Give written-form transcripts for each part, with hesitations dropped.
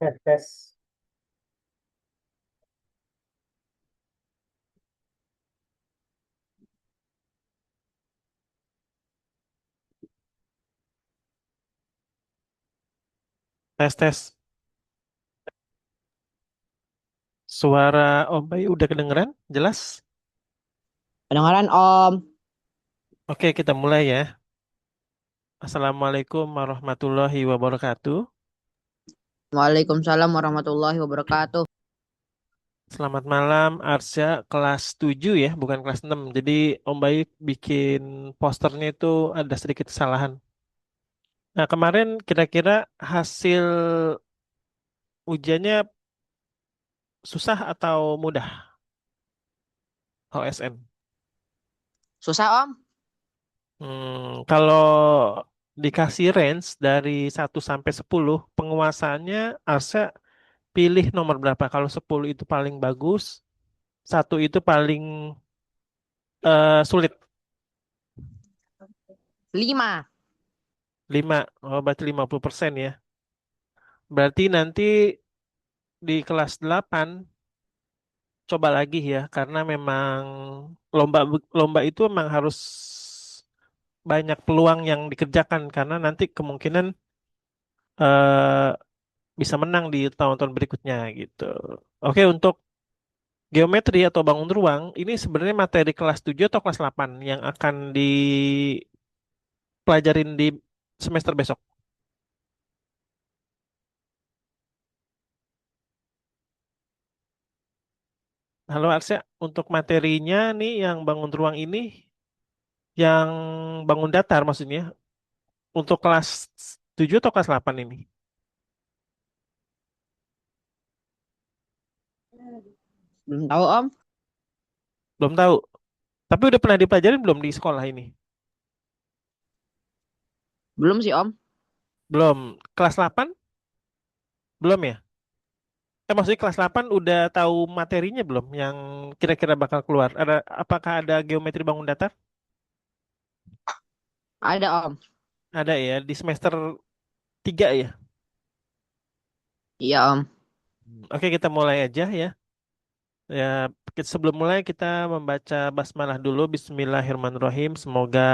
Tes, tes. Tes tes. Suara Om Bayu udah kedengeran? Jelas? Kedengaran Om. Oke, kita mulai ya. Assalamualaikum warahmatullahi wabarakatuh. Waalaikumsalam warahmatullahi wabarakatuh. Selamat malam, Arsya kelas 7 ya, bukan kelas 6. Jadi Om Bayu bikin posternya itu ada sedikit kesalahan. Nah, kemarin kira-kira hasil ujiannya susah atau mudah? OSN. Susah Om? Kalau dikasih range dari 1 sampai 10, penguasaannya Arsya pilih nomor berapa? Kalau 10 itu paling bagus, 1 itu paling sulit. 5. 5, oh berarti 50% ya. Berarti nanti di kelas 8 coba lagi ya, karena memang lomba lomba itu memang harus banyak peluang yang dikerjakan karena nanti kemungkinan eh, bisa menang di tahun-tahun berikutnya gitu. Oke, untuk geometri atau bangun ruang, ini sebenarnya materi kelas 7 atau kelas 8 yang akan dipelajarin di semester besok. Halo Arsya, untuk materinya nih yang bangun ruang ini, yang bangun datar maksudnya, untuk kelas 7 atau kelas 8 ini? Belum tahu Om? Belum tahu. Tapi udah pernah dipelajarin belum di sekolah ini? Belum sih Om. Belum. Kelas 8? Belum ya? Maksudnya kelas 8 udah tahu materinya belum yang kira-kira bakal keluar? Apakah ada geometri bangun datar? Ada Om. Ada ya, di semester 3 ya. Iya Om. Oke, kita mulai aja ya. Ya, sebelum mulai kita membaca basmalah dulu. Bismillahirrahmanirrahim. Semoga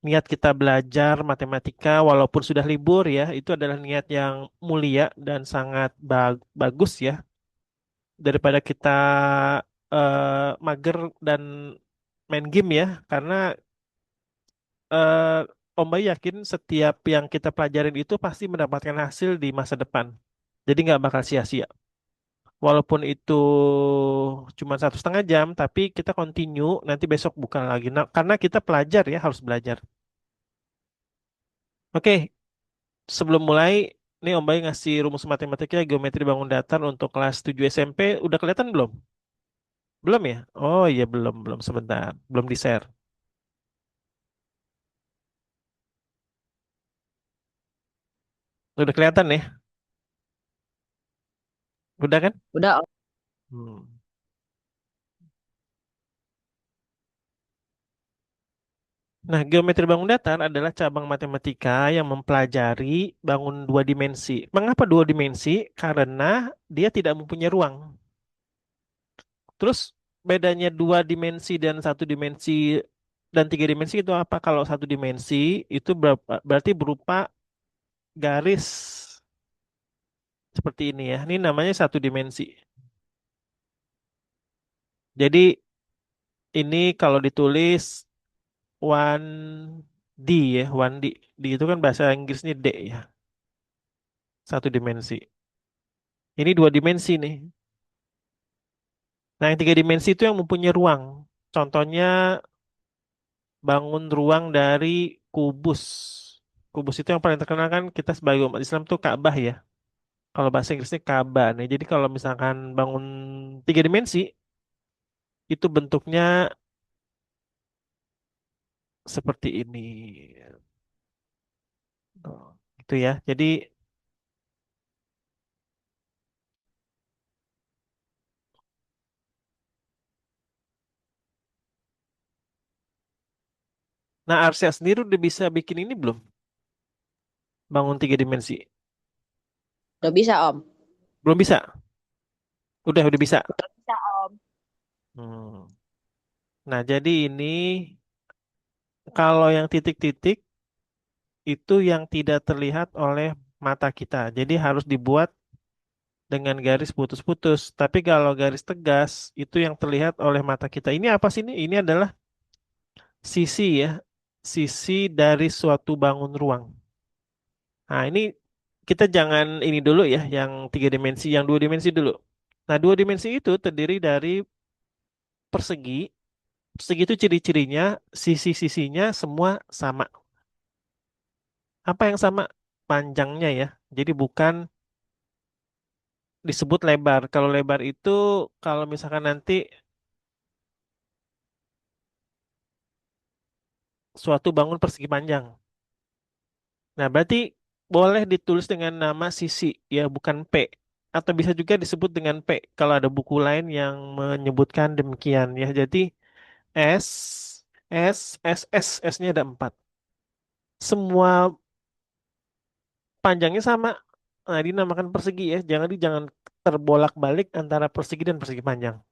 niat kita belajar matematika walaupun sudah libur ya, itu adalah niat yang mulia dan sangat bagus ya. Daripada kita mager dan main game ya. Karena Om Bayu yakin setiap yang kita pelajarin itu pasti mendapatkan hasil di masa depan. Jadi nggak bakal sia-sia. Walaupun itu cuma 1,5 jam, tapi kita continue nanti besok buka lagi. Nah, karena kita pelajar ya harus belajar. Oke, sebelum mulai, nih Om Bayu ngasih rumus matematika geometri bangun datar untuk kelas 7 SMP. Udah kelihatan belum? Belum ya? Oh iya belum, belum sebentar. Belum di-share. Udah kelihatan ya? Udah kan? Udah Om. Hmm. Nah, geometri bangun datar adalah cabang matematika yang mempelajari bangun dua dimensi. Mengapa dua dimensi? Karena dia tidak mempunyai ruang. Terus bedanya dua dimensi dan satu dimensi dan tiga dimensi itu apa? Kalau satu dimensi itu berarti berupa garis seperti ini ya. Ini namanya satu dimensi. Jadi ini kalau ditulis 1D ya, 1D. D itu kan bahasa Inggrisnya D ya, satu dimensi. Ini dua dimensi nih. Nah, yang tiga dimensi itu yang mempunyai ruang. Contohnya bangun ruang dari kubus. Kubus itu yang paling terkenal kan kita sebagai umat Islam tuh Ka'bah ya. Kalau bahasa Inggrisnya Ka'bah. Nah, jadi kalau misalkan bangun tiga dimensi, itu bentuknya seperti ini. Oh, gitu ya. Jadi, nah Arsya sendiri udah bisa bikin ini belum? Bangun tiga dimensi. Udah bisa, Om. Belum bisa. Udah bisa. Udah bisa, Om. Hmm. Nah, jadi ini kalau yang titik-titik itu yang tidak terlihat oleh mata kita. Jadi harus dibuat dengan garis putus-putus. Tapi kalau garis tegas itu yang terlihat oleh mata kita. Ini apa sih ini? Ini adalah sisi ya, sisi dari suatu bangun ruang. Nah, ini kita jangan ini dulu ya, yang tiga dimensi, yang dua dimensi dulu. Nah, dua dimensi itu terdiri dari persegi. Persegi itu ciri-cirinya, sisi-sisinya semua sama. Apa yang sama? Panjangnya ya. Jadi bukan disebut lebar. Kalau lebar itu, kalau misalkan nanti suatu bangun persegi panjang. Nah, berarti boleh ditulis dengan nama sisi, ya bukan P. Atau bisa juga disebut dengan P kalau ada buku lain yang menyebutkan demikian ya. Jadi S, S-nya ada 4. Semua panjangnya sama. Nah, dinamakan persegi ya. Jangan terbolak-balik antara persegi dan persegi panjang.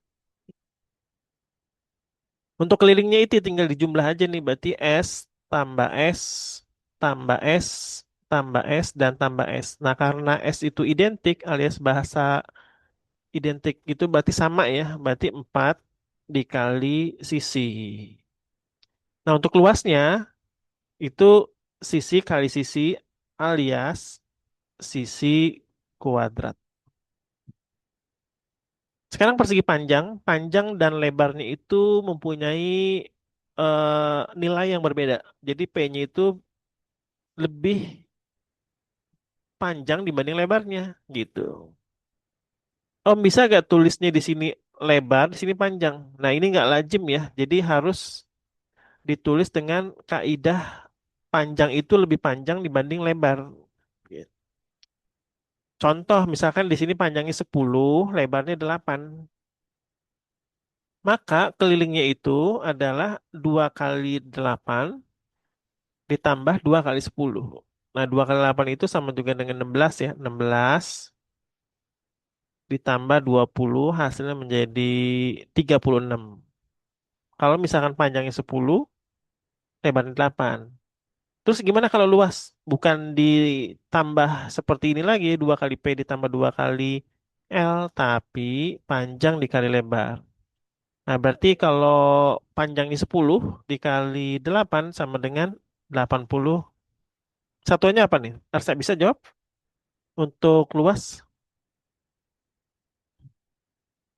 Untuk kelilingnya itu tinggal dijumlah aja nih. Berarti tambah S, tambah S, tambah S, dan tambah S. Nah, karena S itu identik alias bahasa identik itu berarti sama ya. Berarti 4 dikali sisi. Nah, untuk luasnya itu sisi kali sisi alias sisi kuadrat. Sekarang persegi panjang, panjang dan lebarnya itu mempunyai nilai yang berbeda. Jadi P-nya itu lebih panjang dibanding lebarnya gitu. Om bisa gak tulisnya di sini lebar, di sini panjang? Nah ini nggak lazim ya. Jadi harus ditulis dengan kaidah panjang itu lebih panjang dibanding lebar. Gitu. Contoh misalkan di sini panjangnya 10, lebarnya 8. Maka kelilingnya itu adalah 2 kali 8 ditambah 2 kali 10. Nah 2 kali 8 itu sama juga dengan 16 ya. 16 ditambah 20 hasilnya menjadi 36. Kalau misalkan panjangnya 10, lebarnya 8. Terus gimana kalau luas? Bukan ditambah seperti ini lagi, 2 kali P ditambah 2 kali L, tapi panjang dikali lebar. Nah, berarti kalau panjangnya 10 dikali 8 sama dengan 80. Satuannya apa nih? Arsa bisa jawab? Untuk luas,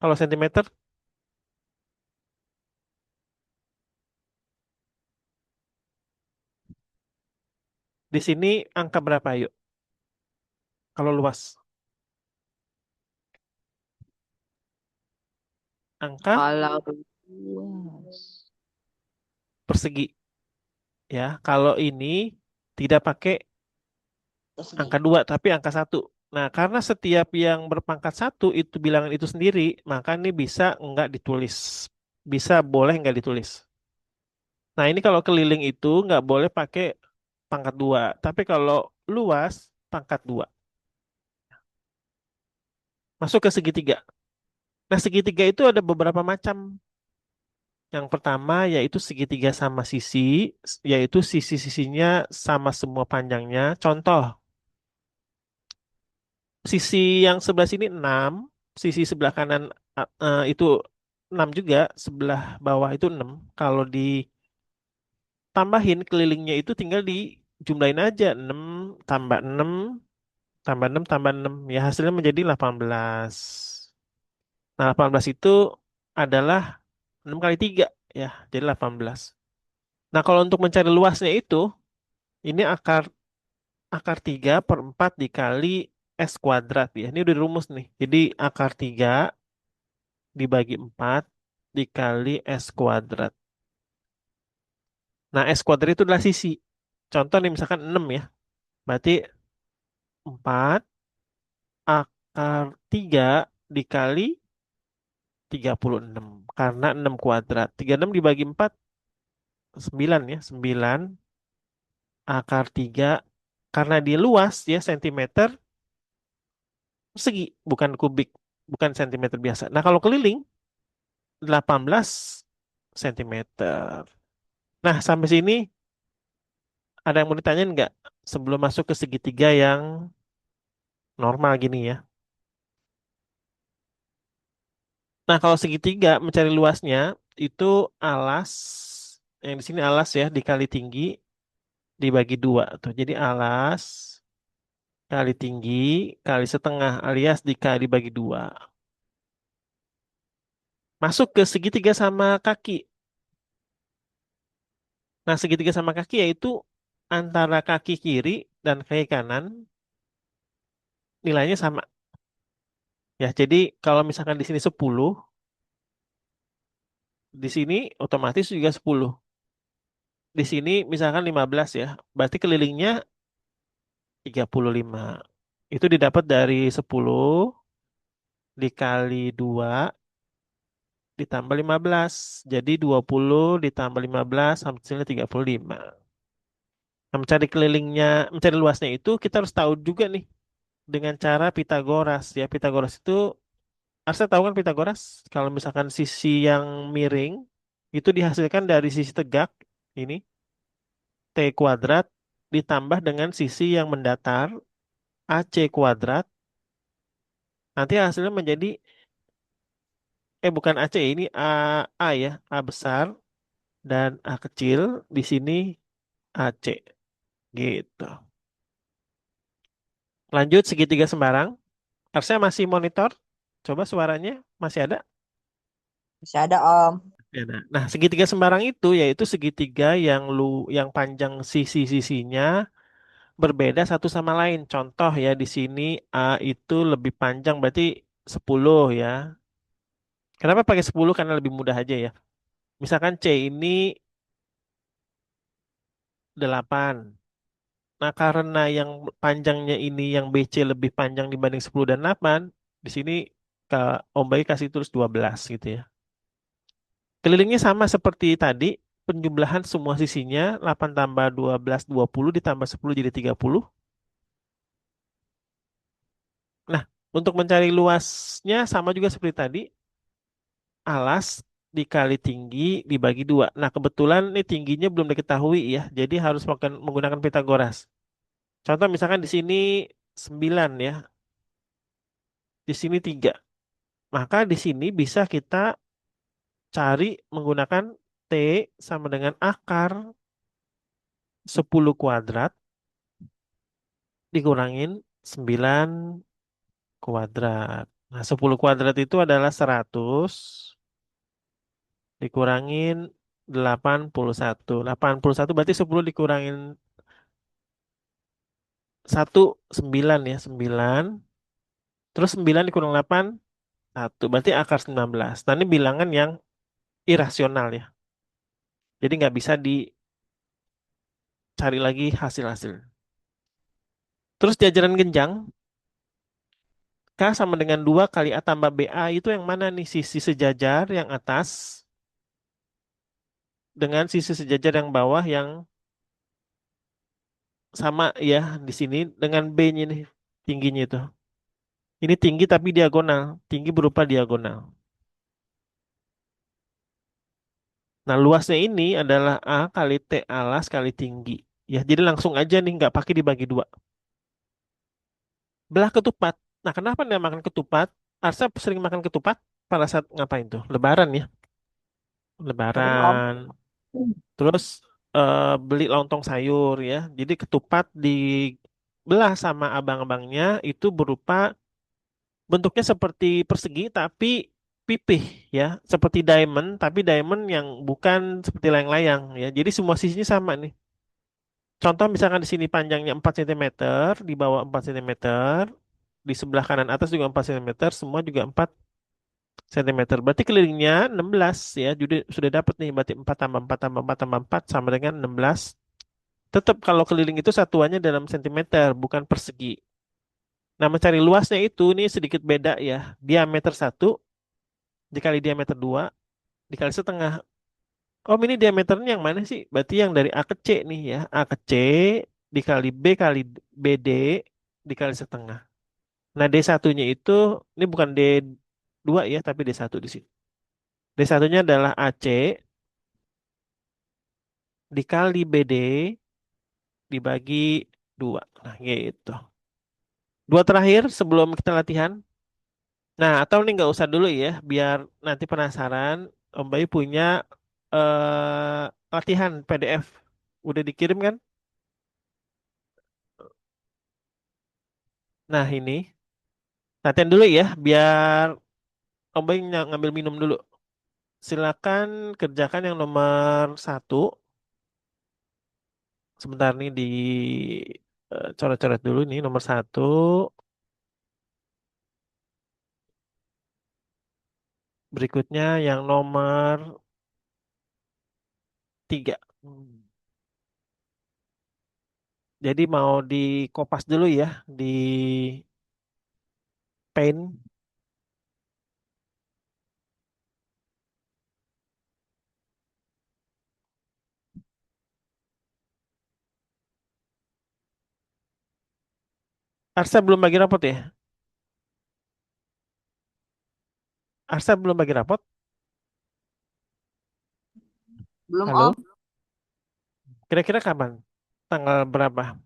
kalau sentimeter, di sini angka berapa yuk? Kalau luas, angka Kalau luas. persegi ya. Kalau ini tidak pakai Persegi. angka 2 tapi angka 1. Nah, karena setiap yang berpangkat 1 itu bilangan itu sendiri, maka ini bisa enggak ditulis. Bisa boleh enggak ditulis. Nah, ini kalau keliling itu nggak boleh pakai pangkat 2. Tapi kalau luas, pangkat 2. Masuk ke segitiga. Nah, segitiga itu ada beberapa macam. Yang pertama yaitu segitiga sama sisi, yaitu sisi-sisinya sama semua panjangnya. Contoh, sisi yang sebelah sini 6, sisi sebelah kanan itu 6 juga, sebelah bawah itu 6. Kalau ditambahin kelilingnya itu tinggal dijumlahin aja 6 tambah 6 tambah 6 tambah 6. Ya hasilnya menjadi 18. Nah, 18 itu adalah 6 kali 3 ya, jadi 18. Nah, kalau untuk mencari luasnya itu, ini akar akar 3 per 4 dikali S kuadrat ya. Ini udah rumus nih. Jadi akar 3 dibagi 4 dikali S kuadrat. Nah, S kuadrat itu adalah sisi. Contoh nih misalkan 6 ya. Berarti 4 akar 3 dikali 36. Karena 6 kuadrat. 36 dibagi 4, 9 ya. 9 akar 3. Karena dia luas ya, sentimeter. Persegi, bukan kubik, bukan sentimeter biasa. Nah, kalau keliling 18 sentimeter. Nah, sampai sini ada yang mau ditanyain nggak sebelum masuk ke segitiga yang normal gini ya? Nah, kalau segitiga mencari luasnya itu alas, yang di sini alas ya dikali tinggi dibagi dua tuh. Jadi alas kali tinggi kali setengah alias dikali bagi dua. Masuk ke segitiga sama kaki. Nah, segitiga sama kaki yaitu antara kaki kiri dan kaki kanan nilainya sama. Ya, jadi kalau misalkan di sini 10, di sini otomatis juga 10. Di sini misalkan 15 ya. Berarti kelilingnya 35. Itu didapat dari 10 dikali 2 ditambah 15. Jadi 20 ditambah 15 hasilnya 35. Nah, mencari kelilingnya, mencari luasnya itu kita harus tahu juga nih dengan cara Pitagoras ya. Pitagoras itu harusnya tahu kan Pitagoras kalau misalkan sisi yang miring itu dihasilkan dari sisi tegak ini T kuadrat ditambah dengan sisi yang mendatar AC kuadrat, nanti hasilnya menjadi bukan AC ini A ya, A besar dan A kecil, di sini AC gitu. Lanjut segitiga sembarang. Harusnya masih monitor. Coba suaranya masih ada? Masih ada Om. Ya, nah, segitiga sembarang itu yaitu segitiga yang panjang sisi-sisinya berbeda satu sama lain. Contoh ya di sini A itu lebih panjang berarti 10 ya. Kenapa pakai 10? Karena lebih mudah aja ya. Misalkan C ini 8. Nah, karena yang panjangnya ini yang BC lebih panjang dibanding 10 dan 8, di sini Om Bayu kasih tulis 12 gitu ya. Kelilingnya sama seperti tadi, penjumlahan semua sisinya 8 tambah 12 20 ditambah 10 jadi 30. Nah, untuk mencari luasnya sama juga seperti tadi, alas dikali tinggi dibagi dua. Nah, kebetulan ini tingginya belum diketahui ya, jadi harus menggunakan Pitagoras. Contoh misalkan di sini 9 ya, di sini 3. Maka di sini bisa kita cari menggunakan T sama dengan akar 10 kuadrat dikurangin 9 kuadrat. Nah, 10 kuadrat itu adalah 100 dikurangin 81. 81 berarti 10 dikurangin 9 ya, 9. Terus 9 dikurang 8, 1. Berarti akar 19. Nah, ini bilangan yang irasional ya. Jadi nggak bisa dicari lagi hasil-hasil. Terus di ajaran genjang, K sama dengan 2 kali A tambah BA itu yang mana nih? Sisi sejajar yang atas dengan sisi sejajar yang bawah yang sama ya di sini dengan B-nya nih tingginya itu. Ini tinggi tapi diagonal, tinggi berupa diagonal. Nah, luasnya ini adalah A kali T alas kali tinggi. Ya, jadi langsung aja nih nggak pakai dibagi dua. Belah ketupat. Nah, kenapa dia makan ketupat? Arsa sering makan ketupat pada saat ngapain tuh? Lebaran ya. Sering Om. Lebaran. Terus beli lontong sayur ya. Jadi ketupat dibelah sama abang-abangnya itu berupa bentuknya seperti persegi tapi pipih ya. Seperti diamond tapi diamond yang bukan seperti layang-layang ya. Jadi semua sisinya sama nih. Contoh misalkan di sini panjangnya 4 cm, di bawah 4 cm, di sebelah kanan atas juga 4 cm, semua juga 4 cm. Berarti kelilingnya 16 ya. Jadi sudah dapat nih berarti 4 tambah 4 tambah 4 tambah 4 sama dengan 16. Tetap kalau keliling itu satuannya dalam sentimeter, bukan persegi. Nah, mencari luasnya itu nih sedikit beda ya. Diameter 1 dikali diameter 2 dikali setengah. Oh, ini diameternya yang mana sih? Berarti yang dari A ke C nih ya. A ke C dikali B kali BD dikali setengah. Nah, D1-nya itu, ini bukan D2 ya, tapi D1 di sini. D1-nya adalah AC dikali BD dibagi 2. Nah, gitu. Dua terakhir sebelum kita latihan. Nah, atau ini nggak usah dulu ya, biar nanti penasaran. Om Bayu punya latihan PDF. Udah dikirim kan? Nah, ini. Latihan dulu ya, biar Om Bayu ngambil minum dulu. Silakan kerjakan yang nomor satu. Sebentar nih di coret-coret dulu nih nomor satu. Berikutnya yang nomor tiga. Jadi mau dikopas dulu ya di Paint. Arsa belum bagi rapot ya? Arsa belum bagi rapot? Belum Om, Halo? Kira-kira kapan? Tanggal berapa?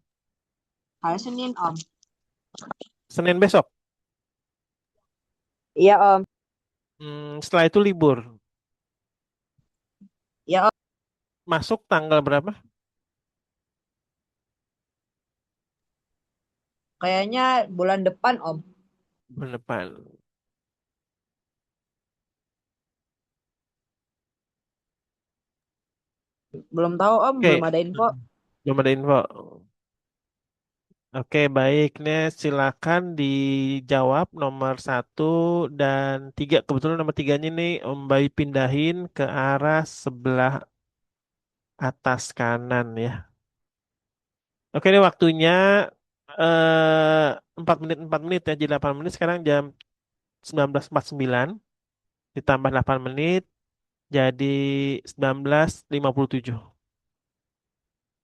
hari Senin Om. Senin besok? Iya Om, Setelah itu libur. iya Om. Masuk tanggal berapa? Kayaknya bulan depan Om. Bulan depan. Belum tahu Om, Oke. belum ada info. Belum ada info. Oke, baik. Nih, silakan dijawab nomor satu dan tiga. Kebetulan nomor tiganya nih Om Bayu pindahin ke arah sebelah atas kanan ya. Oke, ini waktunya 4 menit ya. Jadi 8 menit sekarang jam 19.49 ditambah 8 menit jadi 19.57.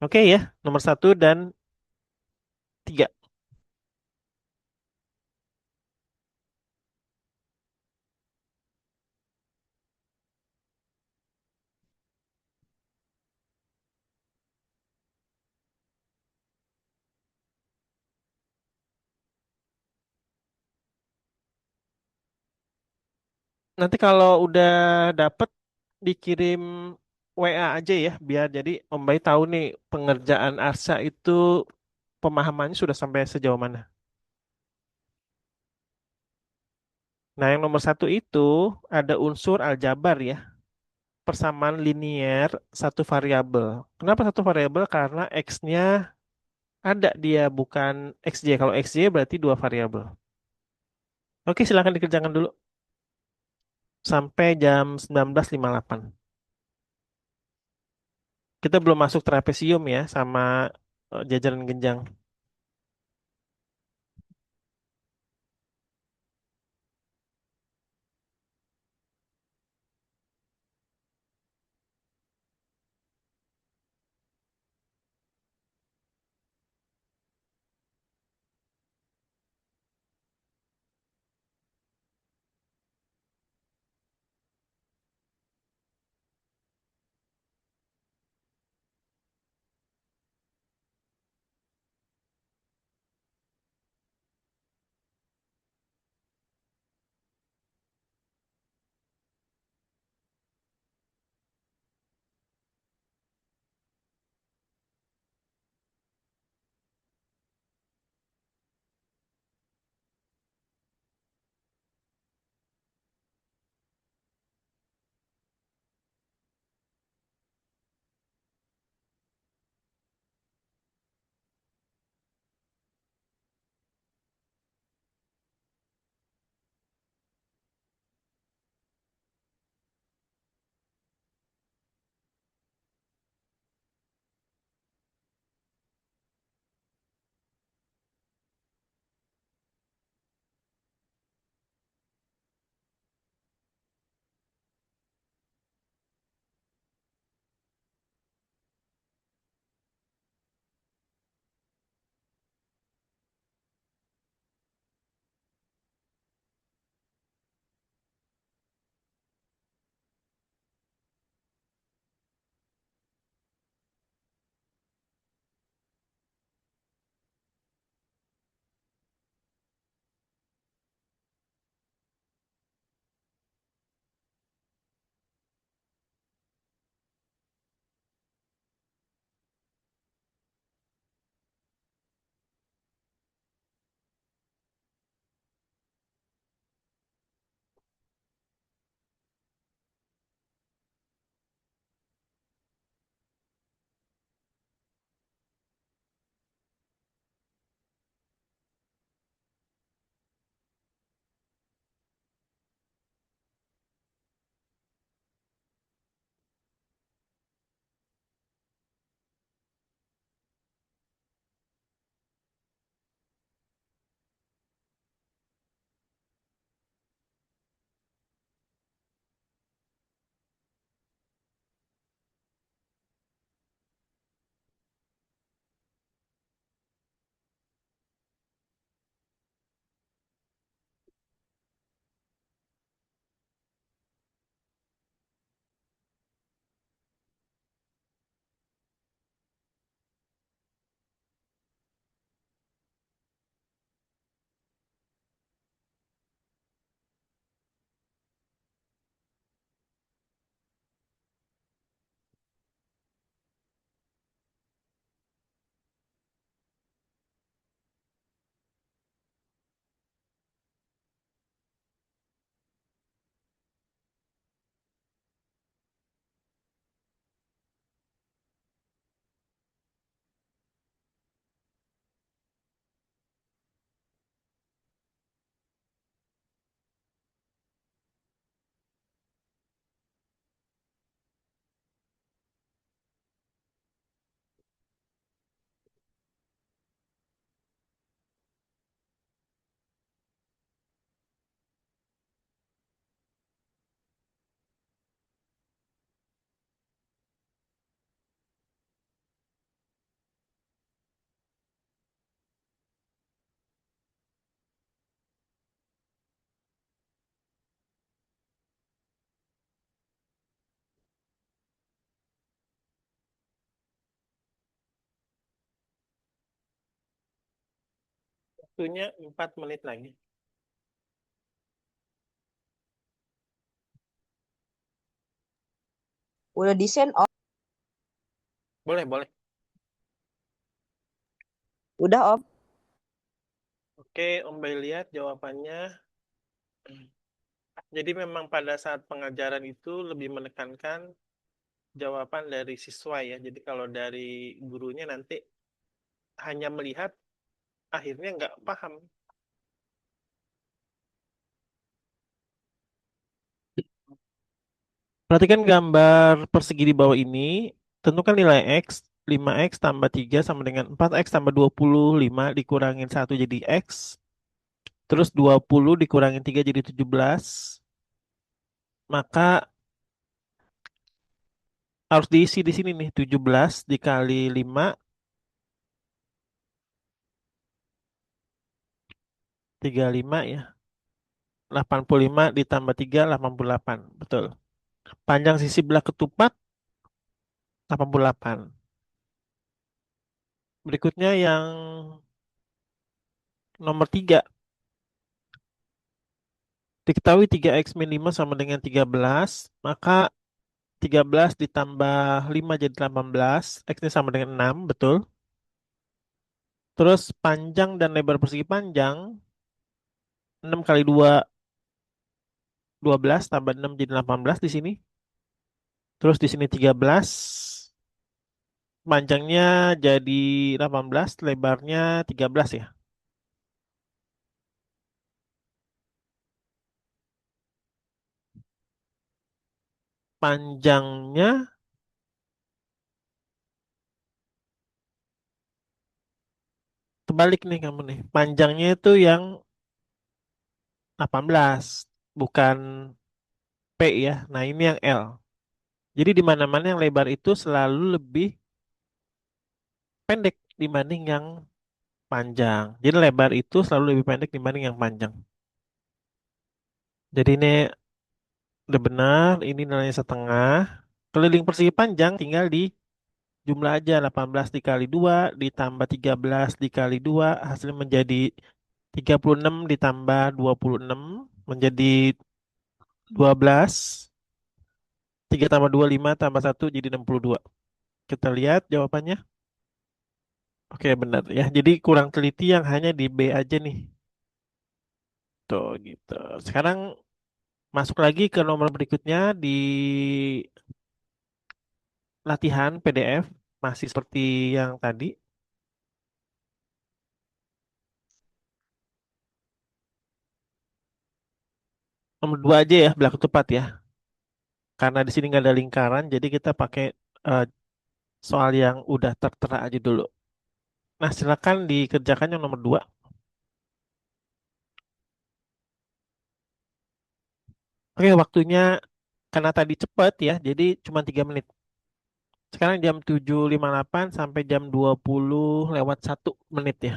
Oke ya, nomor satu dan tiga. Nanti kalau udah dapet dikirim WA aja ya, biar jadi Om Bayi tahu nih pengerjaan Arsa itu pemahamannya sudah sampai sejauh mana. Nah, yang nomor satu itu ada unsur aljabar ya, persamaan linier satu variabel. Kenapa satu variabel? Karena X-nya ada dia bukan XJ. Kalau XJ berarti dua variabel. Oke, silahkan dikerjakan dulu sampai jam 19.58. Kita belum masuk trapesium ya sama jajaran genjang. waktunya 4 menit lagi. Udah desain Om. Boleh, boleh. Udah Om. Oke, Om Bay lihat jawabannya. Jadi memang pada saat pengajaran itu lebih menekankan jawaban dari siswa ya. Jadi kalau dari gurunya nanti hanya melihat, akhirnya nggak paham. Perhatikan gambar persegi di bawah ini. Tentukan nilai X. 5X tambah 3 sama dengan 4X tambah 25 dikurangin 1 jadi X. Terus 20 dikurangin 3 jadi 17. Maka harus diisi di sini nih. 17 dikali 5, 35 ya. 85 ditambah 3, 88. Betul. Panjang sisi belah ketupat, 88. Berikutnya yang nomor 3. Diketahui 3x min 5 sama dengan 13, maka 13 ditambah 5 jadi 18, x ini sama dengan 6, betul. Terus panjang dan lebar persegi panjang, 6 kali 2, 12, tambah 6 jadi 18 di sini. Terus di sini 13, panjangnya jadi 18, lebarnya 13 ya. Panjangnya terbalik nih kamu nih. Panjangnya itu yang 18, bukan P ya. Nah, ini yang L. Jadi di mana-mana yang lebar itu selalu lebih pendek dibanding yang panjang. Jadi lebar itu selalu lebih pendek dibanding yang panjang. Jadi ini udah benar, ini nilainya setengah. Keliling persegi panjang tinggal di jumlah aja 18 dikali 2 ditambah 13 dikali 2 hasilnya menjadi 36 ditambah 26 menjadi 12. 3 tambah 2 5 tambah 1 jadi 62. Kita lihat jawabannya. Oke, benar ya. Jadi kurang teliti yang hanya di B aja nih. Tuh gitu. Sekarang masuk lagi ke nomor berikutnya di latihan PDF. Masih seperti yang tadi. Nomor 2 aja ya, belah ketupat ya. Karena di sini nggak ada lingkaran, jadi kita pakai eh, soal yang udah tertera aja dulu. Nah, silakan dikerjakan yang nomor 2. Oke, waktunya karena tadi cepat ya, jadi cuma 3 menit. Sekarang jam 7.58 sampai jam 20 lewat 1 menit ya.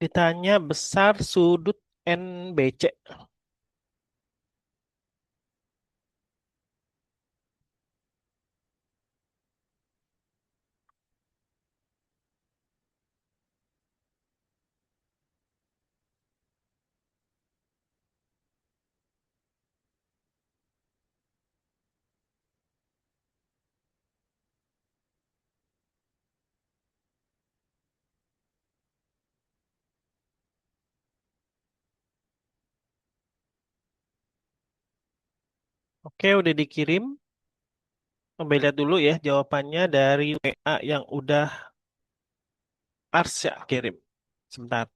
Ditanya besar sudut NBC. Oke, udah dikirim. Coba lihat dulu ya jawabannya dari WA yang udah Arsya kirim. Sebentar.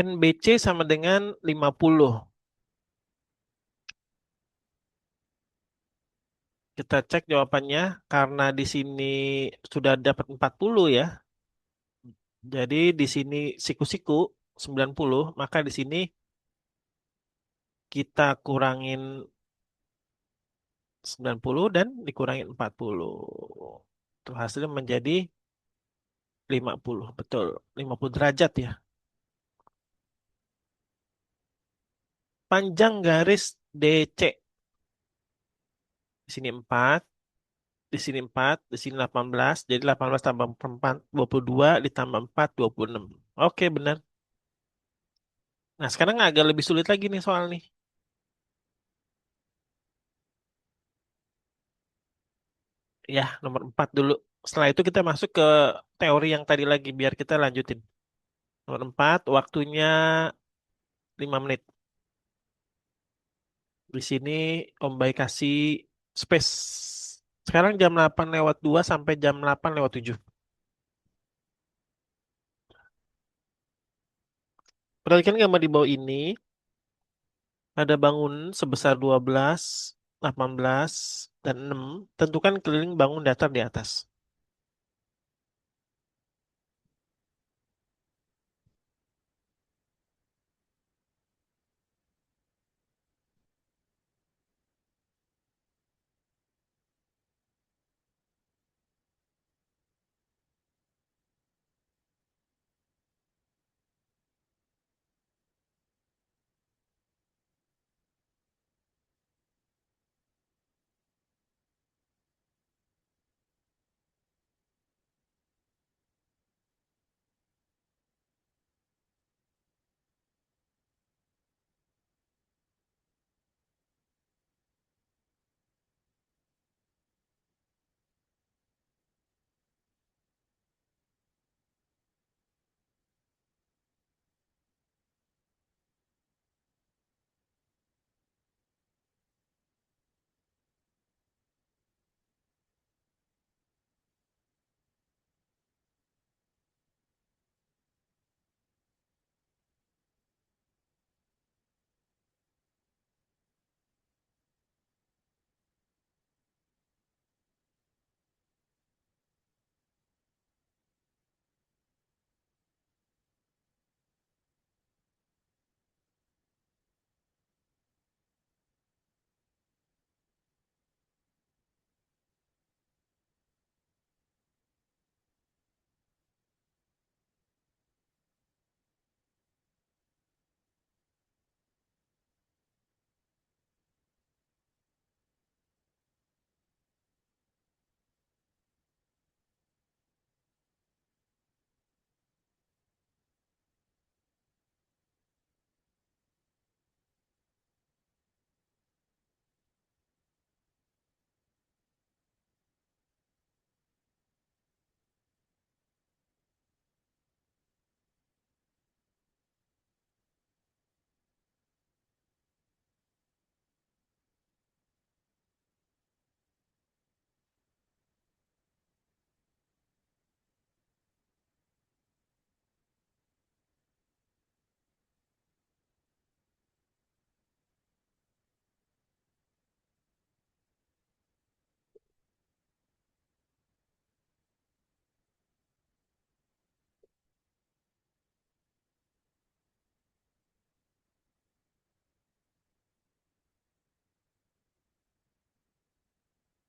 NBC sama dengan 50. Kita cek jawabannya karena di sini sudah dapat 40 ya. Jadi di sini siku-siku 90, maka di sini kita kurangin 90 dan dikurangin 40. Itu hasilnya menjadi 50. Betul, 50 derajat ya. Panjang garis DC. Di sini 4, di sini 4, di sini 18. Jadi 18 tambah 4, 22, ditambah 4, 26. Oke, benar. Nah, sekarang agak lebih sulit lagi nih soal nih. Ya, nomor 4 dulu. Setelah itu kita masuk ke teori yang tadi lagi, biar kita lanjutin. Nomor 4, waktunya 5 menit. Di sini Om Bay kasih space. Sekarang jam 8 lewat 2 sampai jam 8 lewat 7. Perhatikan gambar di bawah ini. Ada bangun sebesar 12, 18, dan 6. Tentukan keliling bangun datar di atas.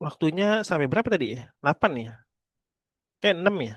Waktunya sampai berapa tadi ya? 8 ya? Kayak 6 ya?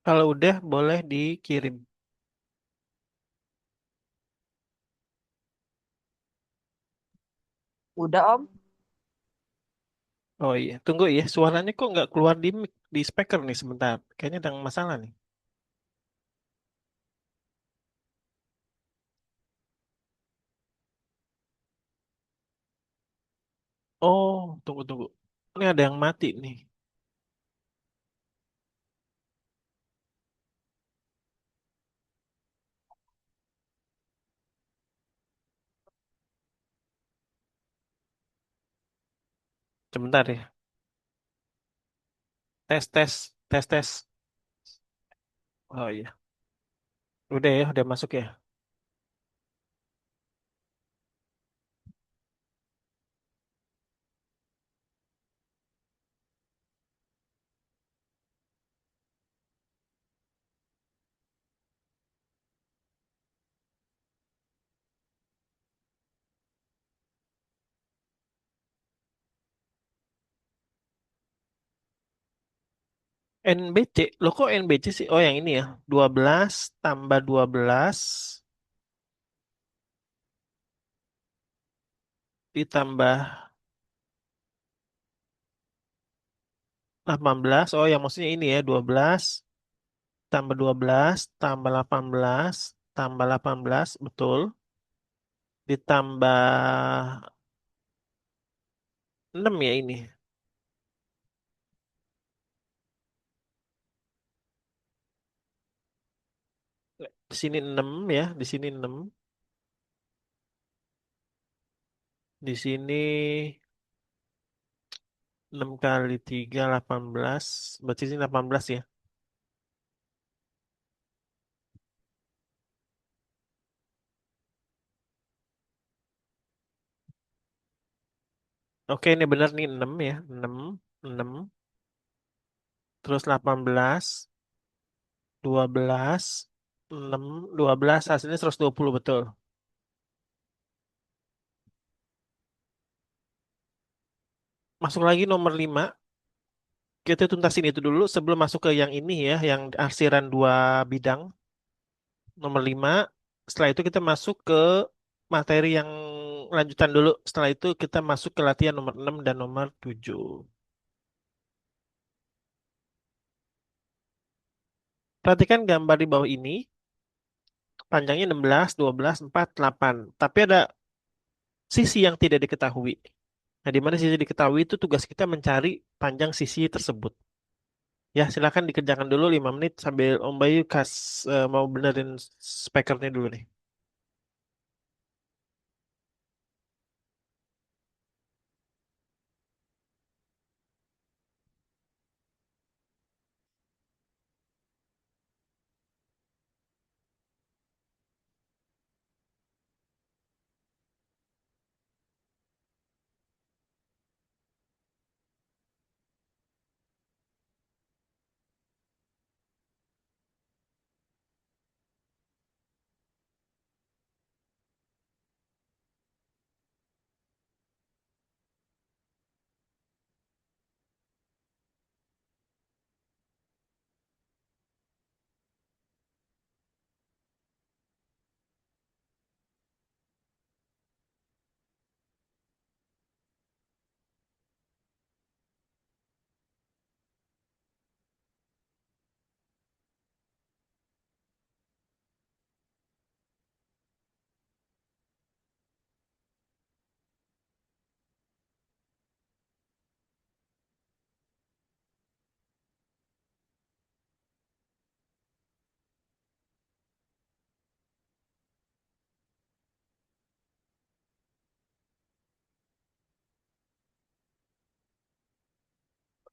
Kalau udah boleh dikirim. Udah Om. Oh iya, tunggu ya. Suaranya kok nggak keluar di mic, di speaker nih sebentar. Kayaknya ada masalah nih. Oh, tunggu tunggu. Ini ada yang mati nih. Sebentar ya. Tes tes tes tes. Oh iya. Udah ya, udah masuk ya. NBC, lo kok NBC sih? Oh yang ini ya, 12 tambah 12 ditambah 18. Oh yang maksudnya ini ya, 12 tambah 12 tambah 18 tambah 18, betul. Ditambah 6 ya ini. Di sini 6 ya, di sini 6. Di sini 6 kali 3 18. Berarti sini 18 ya. Oke, ini benar nih 6 ya. 6 6 terus 18 12 6 12 hasilnya 120 betul. Masuk lagi nomor 5. Kita tuntasin itu dulu sebelum masuk ke yang ini ya, yang arsiran dua bidang. Nomor 5. Setelah itu kita masuk ke materi yang lanjutan dulu. Setelah itu kita masuk ke latihan nomor 6 dan nomor 7. Perhatikan gambar di bawah ini. Panjangnya 16, 12, 4, 8. Tapi ada sisi yang tidak diketahui. Nah, di mana sisi diketahui itu tugas kita mencari panjang sisi tersebut. Ya, silakan dikerjakan dulu 5 menit sambil Om Bayu mau benerin speakernya dulu nih.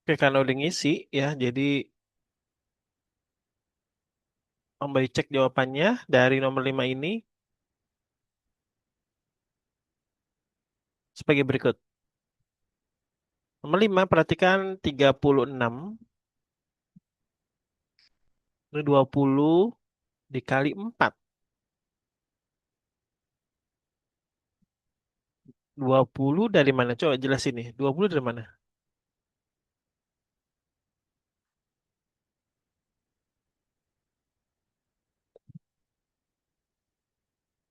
Oke, karena udah ngisi ya, jadi Om Bayu cek jawabannya dari nomor 5 ini sebagai berikut. Nomor 5 perhatikan 36, ini 20 dikali 4. 20 dari mana? Coba jelasin nih. 20 dari mana?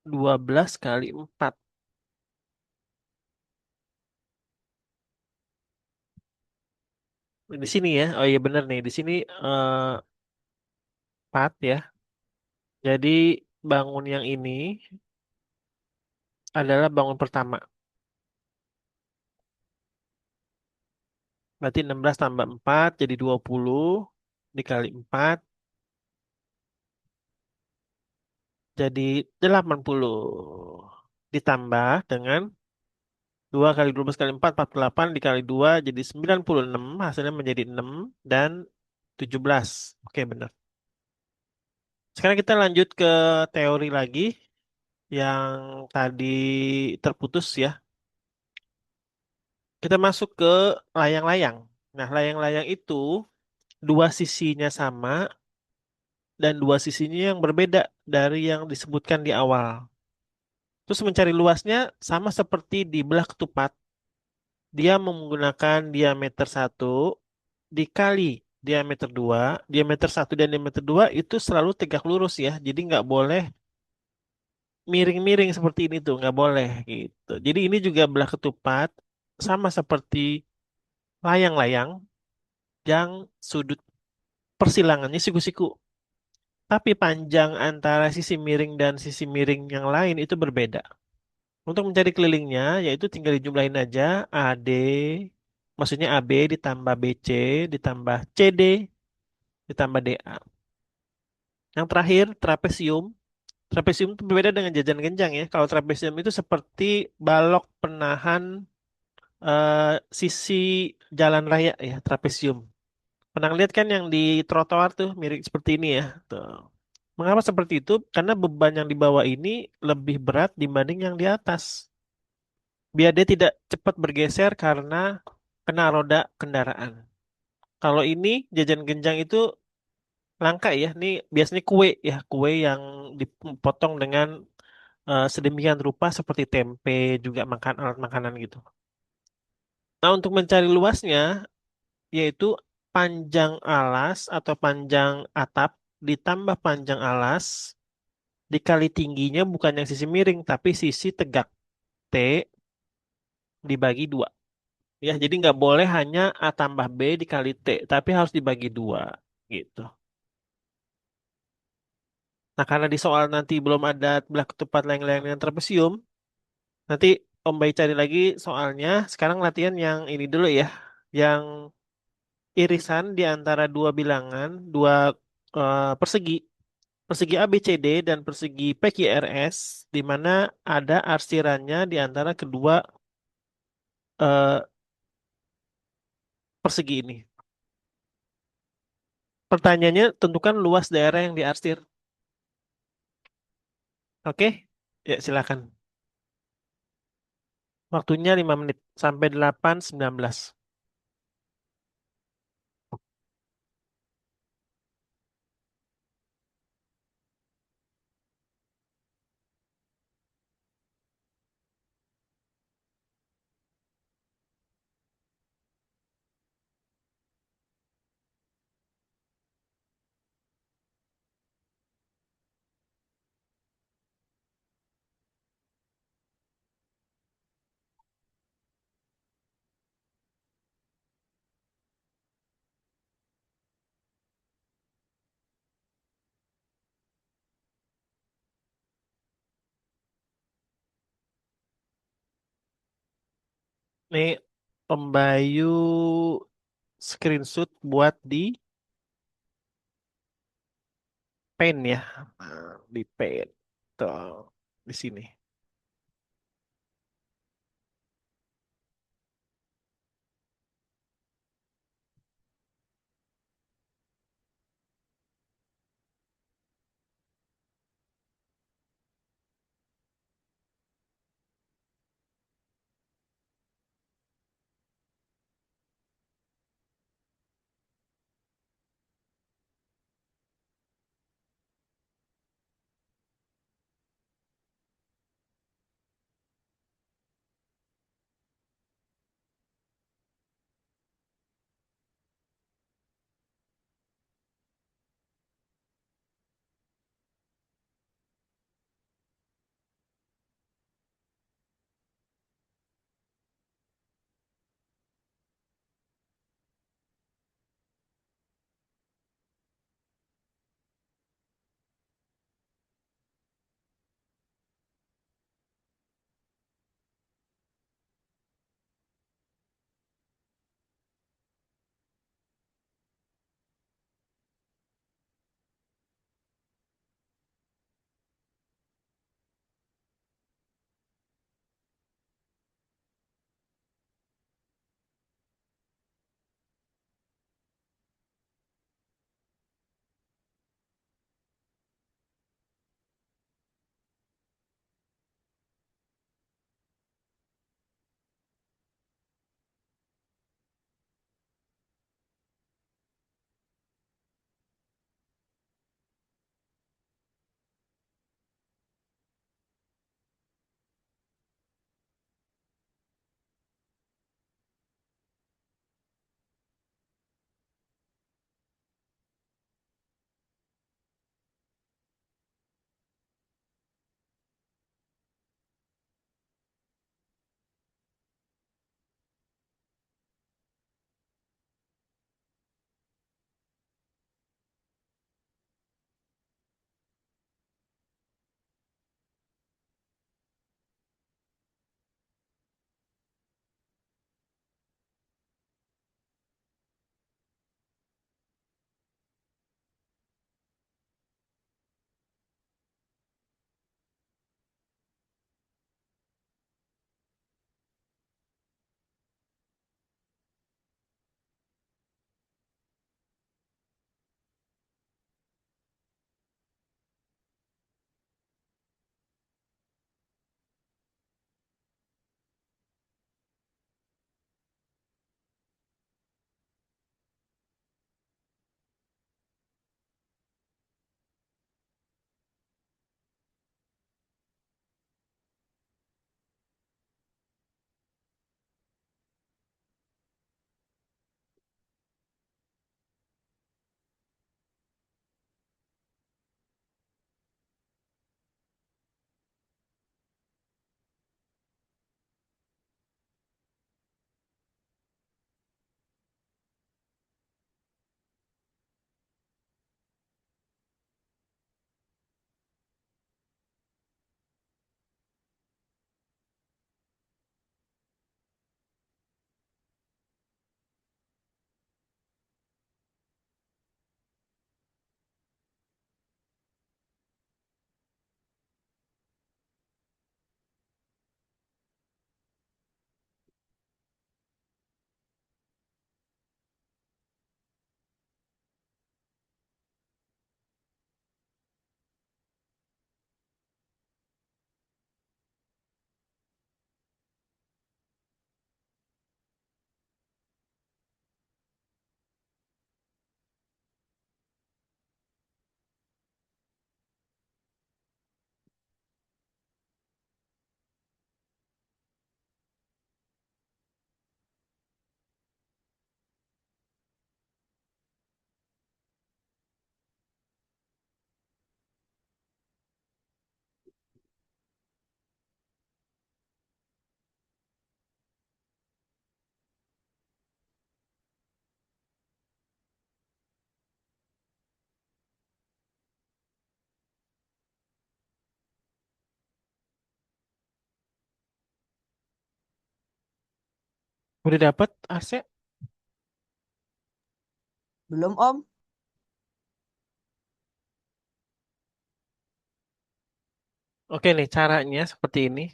12 kali 4. Di sini ya. Oh iya bener nih. Di sini eh, 4 ya. Jadi bangun yang ini adalah bangun pertama. Berarti 16 tambah 4 jadi 20 dikali 4 jadi 80. Ditambah dengan 2 kali 12 kali 4 48 dikali 2 jadi 96. Hasilnya menjadi 6 dan 17. Oke benar. Sekarang kita lanjut ke teori lagi yang tadi terputus ya. Kita masuk ke layang-layang. Nah, layang-layang itu dua sisinya sama dan dua sisinya yang berbeda dari yang disebutkan di awal. Terus mencari luasnya sama seperti di belah ketupat. Dia menggunakan diameter satu dikali diameter 2. Diameter satu dan diameter 2 itu selalu tegak lurus ya. Jadi nggak boleh miring-miring seperti ini tuh, nggak boleh gitu. Jadi ini juga belah ketupat sama seperti layang-layang yang sudut persilangannya siku-siku. Tapi panjang antara sisi miring dan sisi miring yang lain itu berbeda. Untuk mencari kelilingnya, yaitu tinggal dijumlahin aja AD, maksudnya AB ditambah BC, ditambah CD, ditambah DA. Yang terakhir, trapesium. Trapesium itu berbeda dengan jajan genjang ya. Kalau trapesium itu seperti balok penahan sisi jalan raya ya, trapesium. Pernah lihat kan yang di trotoar tuh mirip seperti ini ya. Tuh. Mengapa seperti itu? Karena beban yang di bawah ini lebih berat dibanding yang di atas. Biar dia tidak cepat bergeser karena kena roda kendaraan. Kalau ini jajan genjang itu langka ya. Ini biasanya kue ya, kue yang dipotong dengan sedemikian rupa seperti tempe juga makan alat makanan gitu. Nah, untuk mencari luasnya yaitu panjang alas atau panjang atap ditambah panjang alas dikali tingginya bukan yang sisi miring tapi sisi tegak T dibagi dua. Ya, jadi nggak boleh hanya A tambah B dikali T, tapi harus dibagi dua gitu. Nah, karena di soal nanti belum ada belah ketupat layang-layang yang terpesium, nanti Om Bay cari lagi soalnya. Sekarang latihan yang ini dulu ya, yang irisan di antara dua bilangan, dua persegi, persegi ABCD dan persegi PQRS, di mana ada arsirannya di antara kedua eh, persegi ini. Pertanyaannya, tentukan luas daerah yang diarsir. Oke? Ya, silakan. Waktunya 5 menit sampai 8.19. Nih, Om Bayu screenshot buat di pen ya. Nah, di pen. Tuh, di sini. Udah dapat AC? Belum, Om. Oke nih, caranya seperti ini.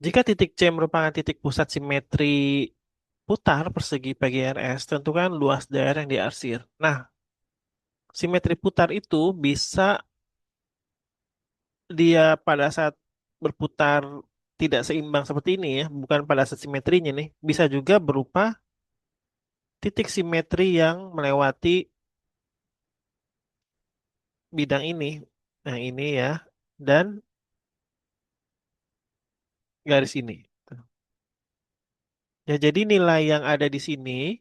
Jika titik C merupakan titik pusat simetri putar persegi PGRS, tentukan luas daerah yang diarsir. Nah, simetri putar itu bisa dia pada saat berputar tidak seimbang seperti ini ya, bukan pada saat simetrinya nih, bisa juga berupa titik simetri yang melewati bidang ini. Nah, ini ya, dan garis ini. Ya, jadi nilai yang ada di sini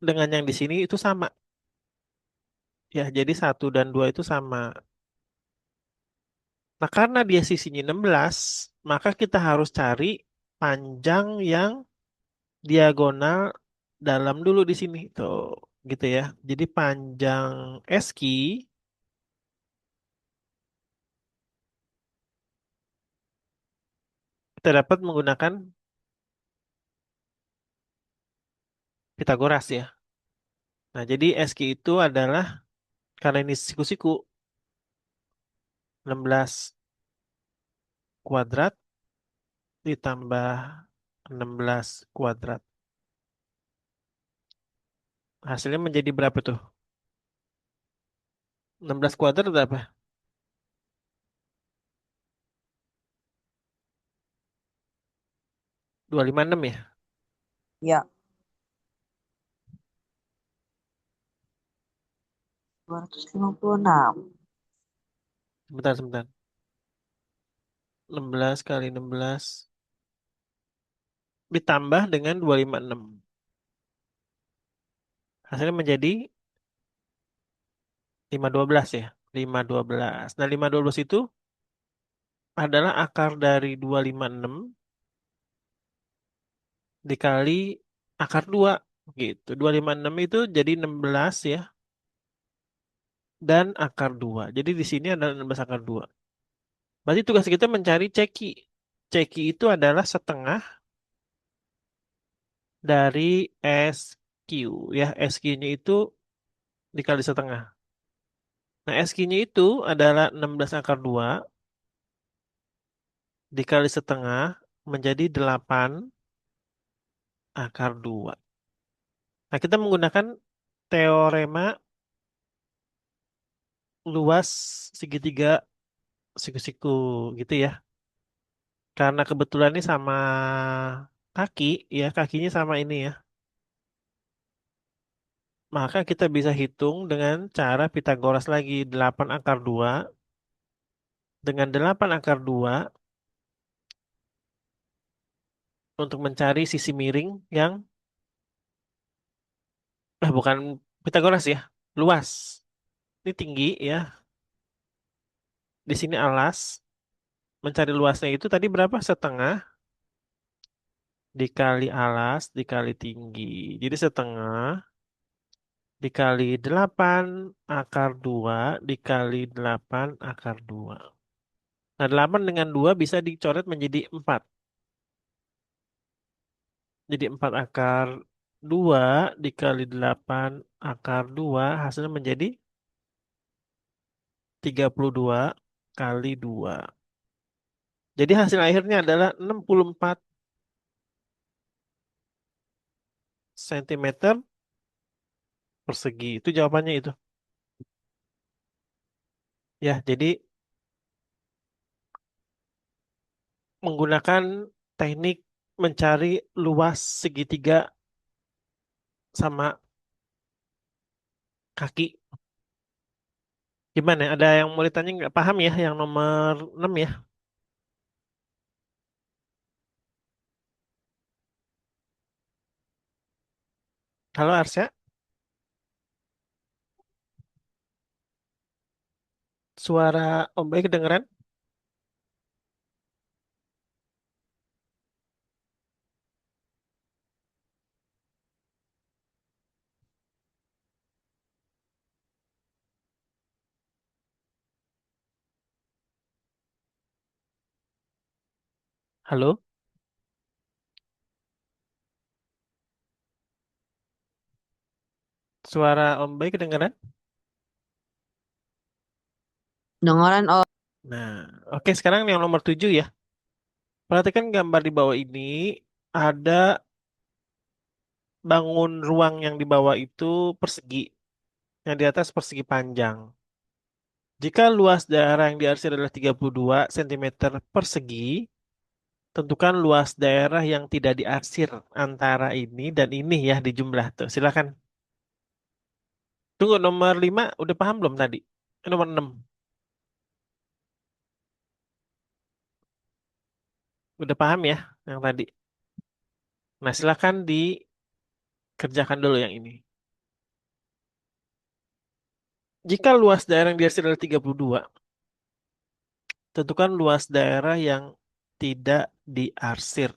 dengan yang di sini itu sama. Ya, jadi satu dan 2 itu sama. Nah, karena dia sisinya 16, maka kita harus cari panjang yang diagonal dalam dulu di sini. Tuh, gitu ya. Jadi panjang eski kita dapat menggunakan Pitagoras ya. Nah, jadi eski itu adalah karena ini siku-siku 16 kuadrat ditambah 16 kuadrat. Hasilnya menjadi berapa tuh? 16 kuadrat berapa? 256 ya? Ya, 256. Sebentar, sebentar. 16 kali 16 ditambah dengan 256. Hasilnya menjadi 512 ya. 512. Nah, 512 itu adalah akar dari 256 dikali akar 2 gitu. 256 itu jadi 16 ya dan akar 2. Jadi di sini adalah 16 akar 2. Berarti tugas kita mencari ceki. Ceki itu adalah setengah dari SQ ya. SQ-nya itu dikali setengah. Nah, SQ-nya itu adalah 16 akar 2 dikali setengah menjadi 8 akar 2. Nah, kita menggunakan teorema luas segitiga siku-siku gitu ya. Karena kebetulan ini sama kaki ya, kakinya sama ini ya. Maka kita bisa hitung dengan cara Pitagoras lagi 8 akar 2 dengan 8 akar 2 untuk mencari sisi miring yang bukan Pitagoras ya, luas. Ini tinggi ya. Di sini alas. Mencari luasnya itu tadi berapa? Setengah dikali alas dikali tinggi. Jadi setengah dikali 8 akar 2 dikali 8 akar 2. Nah, 8 dengan 2 bisa dicoret menjadi 4. Jadi 4 akar 2 dikali 8 akar 2 hasilnya menjadi 32 kali 2. Jadi hasil akhirnya adalah 64 cm persegi. Itu jawabannya itu. Ya, jadi menggunakan teknik mencari luas segitiga sama kaki. Gimana? Ada yang mau ditanya nggak paham ya yang nomor 6 ya? Halo Arsya, suara Om Baik kedengeran? Halo, suara Om Baik kedengaran? Dengaran Om. Nah, oke sekarang yang nomor 7 ya. Perhatikan gambar di bawah ini ada bangun ruang yang di bawah itu persegi, yang di atas persegi panjang. Jika luas daerah yang diarsir adalah 32 cm persegi, tentukan luas daerah yang tidak diarsir antara ini dan ini ya di jumlah tuh. Silakan. Tunggu nomor 5 udah paham belum tadi? Nomor 6 udah paham ya yang tadi. Nah, silakan dikerjakan dulu yang ini. Jika luas daerah yang diarsir adalah 32, tentukan luas daerah yang tidak diarsir.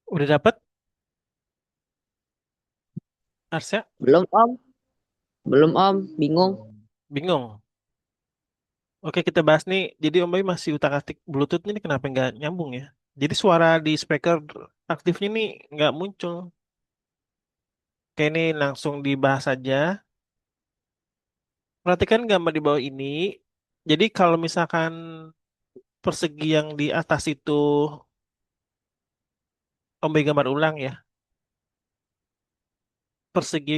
Udah dapet, Arsya? Belum Om. Belum Om. Bingung. Bingung. Oke, kita bahas nih. Jadi Om Bayu masih utak-atik Bluetooth ini kenapa nggak nyambung ya? Jadi suara di speaker aktifnya nih nggak muncul. Oke, ini langsung dibahas aja. Perhatikan gambar di bawah ini. Jadi kalau misalkan persegi yang di atas itu Om Bayu gambar ulang ya. Persegi,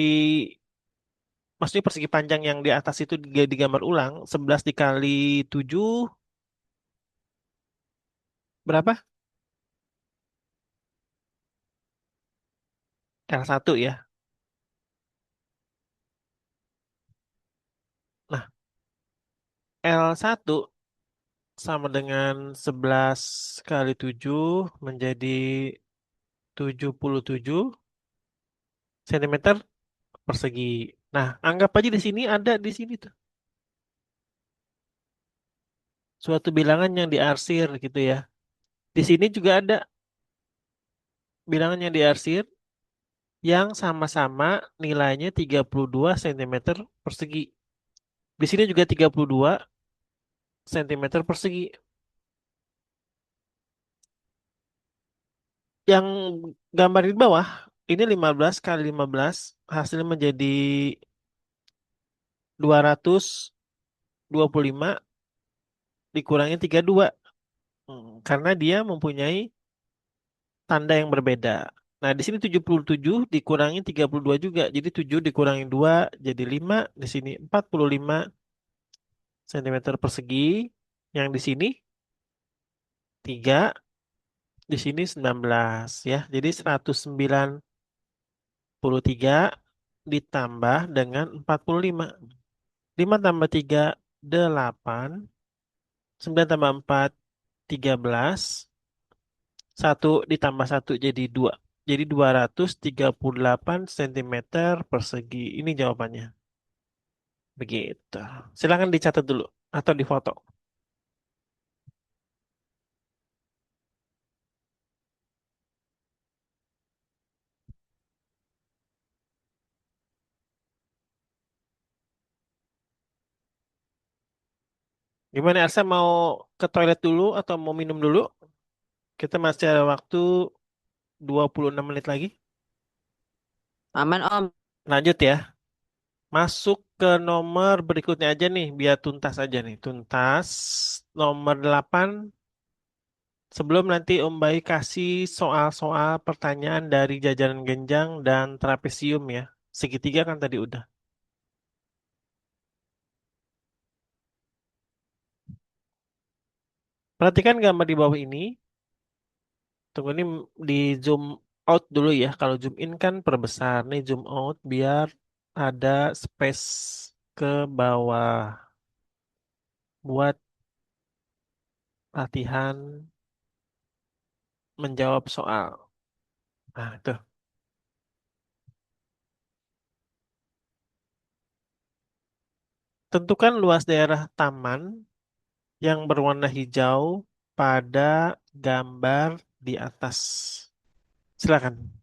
maksudnya persegi panjang yang di atas itu digambar ulang. 11 dikali 7 berapa? L1 ya. Nah, L1 sama dengan 11 kali 7 menjadi 77 sentimeter persegi. Nah, anggap aja di sini ada di sini tuh suatu bilangan yang diarsir gitu ya. Di sini juga ada bilangan yang diarsir yang sama-sama nilainya 32 sentimeter persegi. Di sini juga 32 sentimeter persegi. Yang gambar di bawah ini 15 kali 15 hasilnya menjadi 225 dikurangi 32. Karena dia mempunyai tanda yang berbeda. Nah, di sini 77 dikurangi 32 juga. Jadi 7 dikurangi 2 jadi 5. Di sini 45 sentimeter persegi. Yang di sini 3, di sini 19 ya. Jadi 193 ditambah dengan 45. 5 tambah 3 8. 9 tambah 4 13. Satu ditambah satu jadi 2. Jadi 238 sentimeter persegi. Ini jawabannya. Begitu. Silakan dicatat dulu atau difoto. Gimana Elsa mau ke toilet dulu atau mau minum dulu? Kita masih ada waktu 26 menit lagi. Aman Om. Lanjut ya. Masuk ke nomor berikutnya aja nih biar tuntas aja nih. Tuntas nomor 8. Sebelum nanti Om Baik kasih soal-soal pertanyaan dari jajaran genjang dan trapesium ya. Segitiga kan tadi udah. Perhatikan gambar di bawah ini. Tunggu ini di zoom out dulu ya. Kalau zoom in kan perbesar. Nih zoom out biar ada space ke bawah. Buat latihan menjawab soal. Nah itu. Tentukan luas daerah taman yang berwarna hijau pada gambar di atas. Silakan.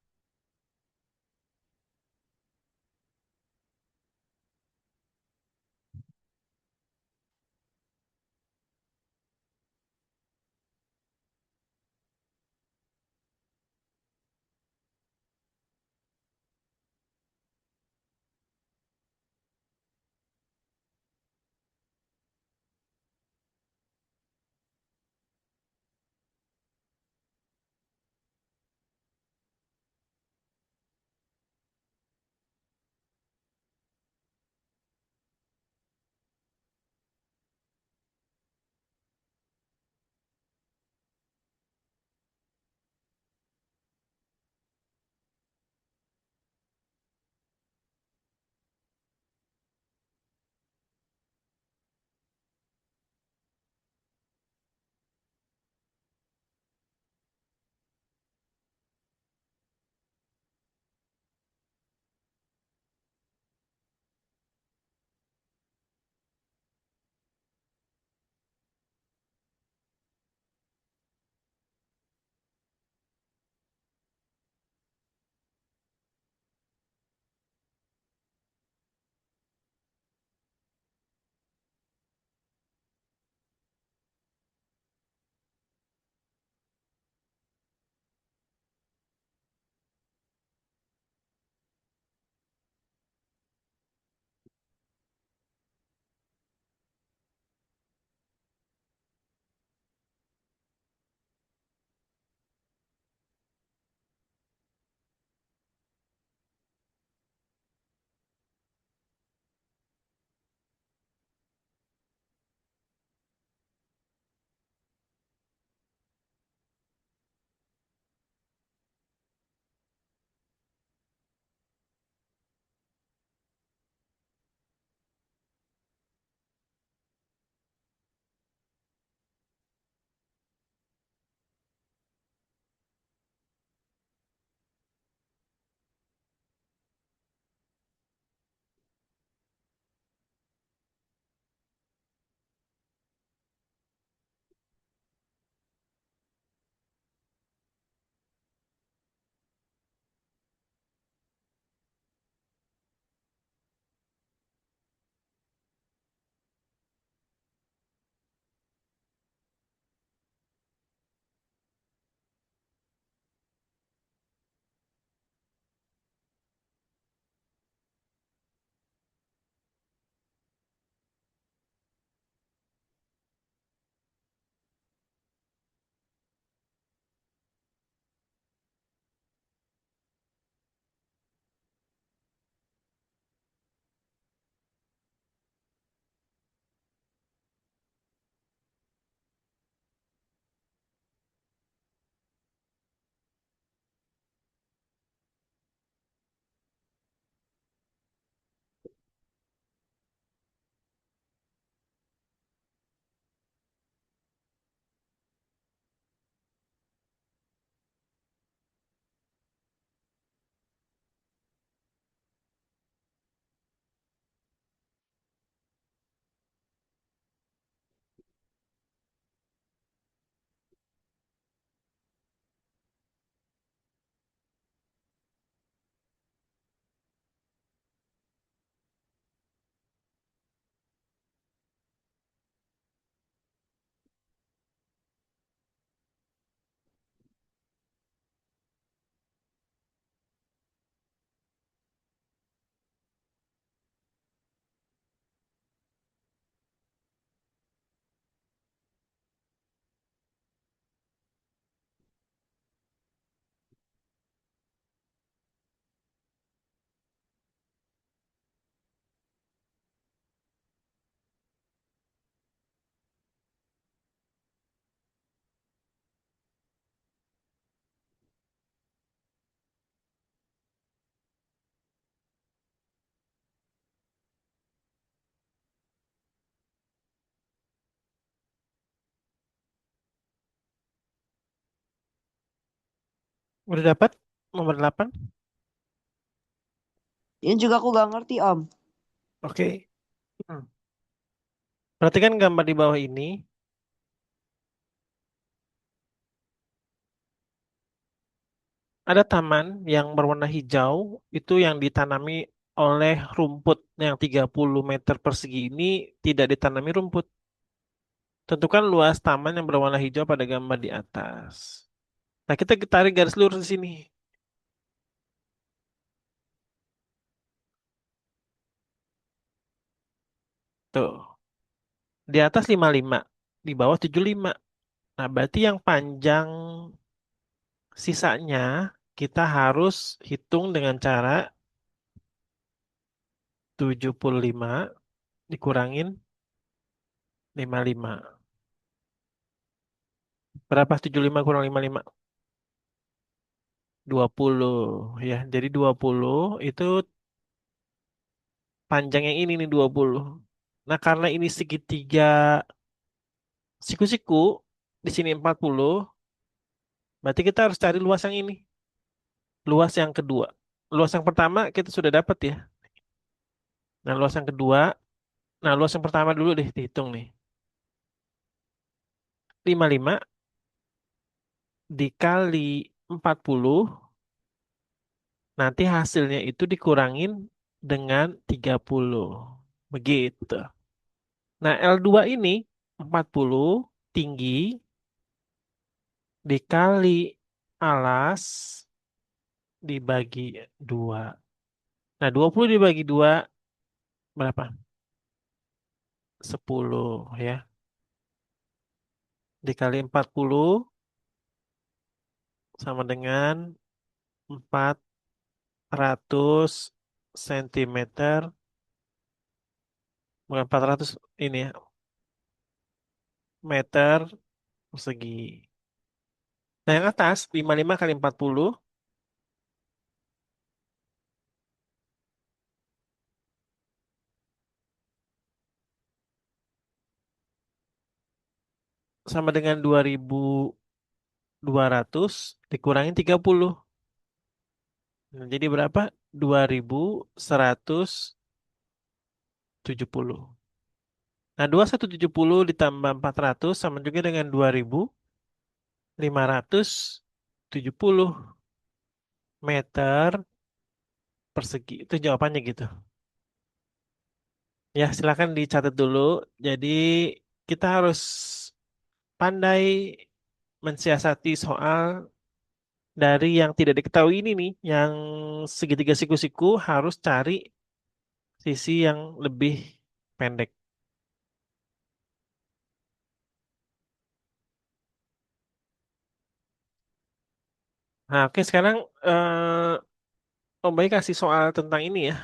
Udah dapat nomor 8? Ini juga aku gak ngerti, Om. Oke. Hmm. Perhatikan gambar di bawah ini. Ada taman yang berwarna hijau, itu yang ditanami oleh rumput yang 30 meter persegi ini tidak ditanami rumput. Tentukan luas taman yang berwarna hijau pada gambar di atas. Nah, kita tarik garis lurus di sini. Tuh, di atas 55, di bawah 75. Nah, berarti yang panjang sisanya kita harus hitung dengan cara 75 dikurangin 55. Berapa 75 kurang 55? 20 ya. Jadi 20 itu panjang yang ini nih 20. Nah, karena ini segitiga siku-siku di sini 40, berarti kita harus cari luas yang ini. Luas yang kedua. Luas yang pertama kita sudah dapat ya. Nah, luas yang kedua, nah luas yang pertama dulu deh dihitung nih. 55 dikali 40, nanti hasilnya itu dikurangin dengan 30. Begitu. Nah, L2 ini 40 tinggi dikali alas dibagi 2. Nah, 20 dibagi 2 berapa? 10 ya. Dikali 40 sama dengan 400 sentimeter, bukan 400 ini ya, meter persegi. Nah, yang atas 55 kali 40 sama dengan 2200 dikurangin 30. Nah, jadi berapa? 2170. Nah, 2170 ditambah 400 sama juga dengan 2570 meter persegi. Itu jawabannya gitu. Ya, silakan dicatat dulu. Jadi, kita harus pandai mensiasati soal dari yang tidak diketahui ini nih. Yang segitiga siku-siku harus cari sisi yang lebih pendek. Nah, oke sekarang Om Baik kasih soal tentang ini ya.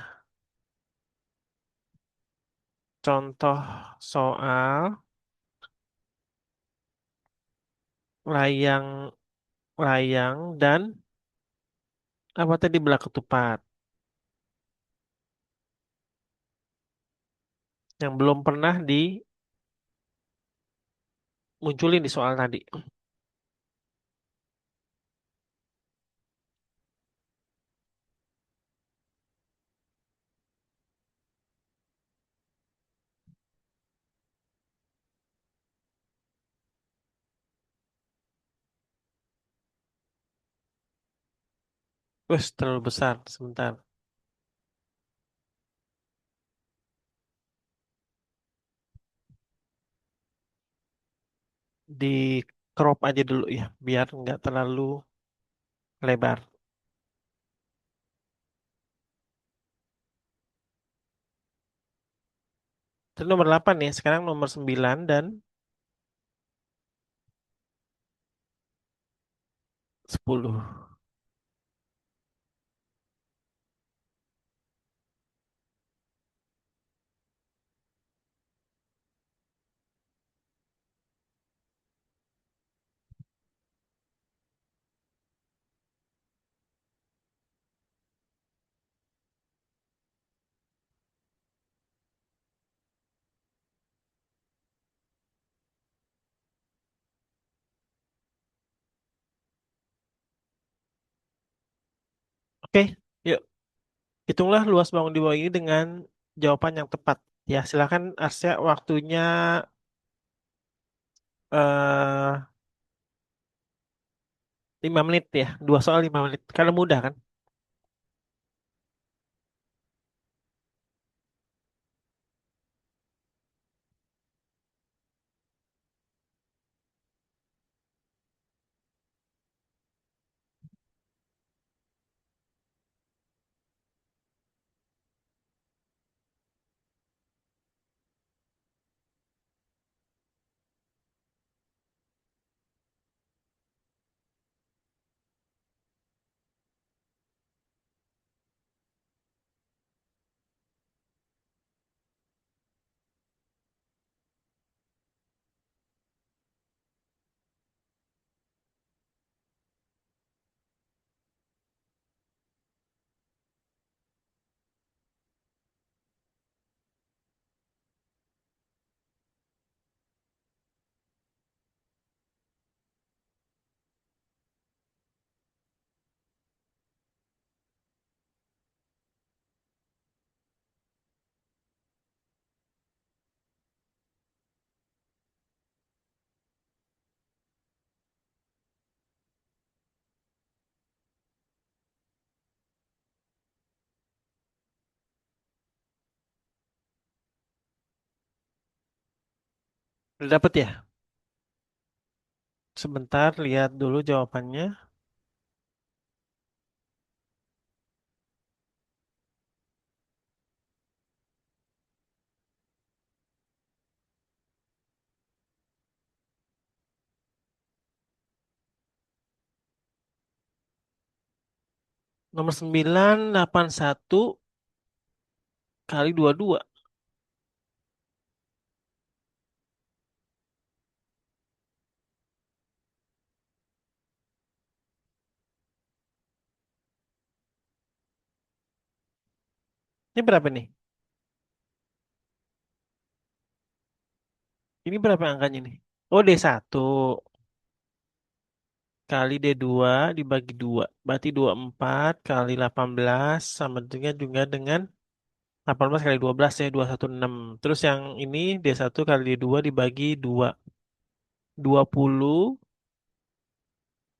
Contoh soal layang layang dan apa tadi belah ketupat yang belum pernah dimunculin di soal tadi. Wes terlalu besar. Sebentar. Di crop aja dulu ya, biar nggak terlalu lebar. Itu nomor 8 ya, sekarang nomor 9 dan 10. Oke, yuk. Hitunglah luas bangun di bawah ini dengan jawaban yang tepat. Ya, silakan Arsya, waktunya 5 menit ya. 2 soal 5 menit. Karena mudah kan? Udah dapet ya? Sebentar, lihat dulu jawabannya. Nomor 981 kali 22. Ini berapa nih? Ini berapa angkanya nih? Oh, D1 kali D2 dibagi 2. Berarti 24 kali 18 sama dengan 18 kali 12 ya 216. Terus yang ini D1 kali D2 dibagi 2. 20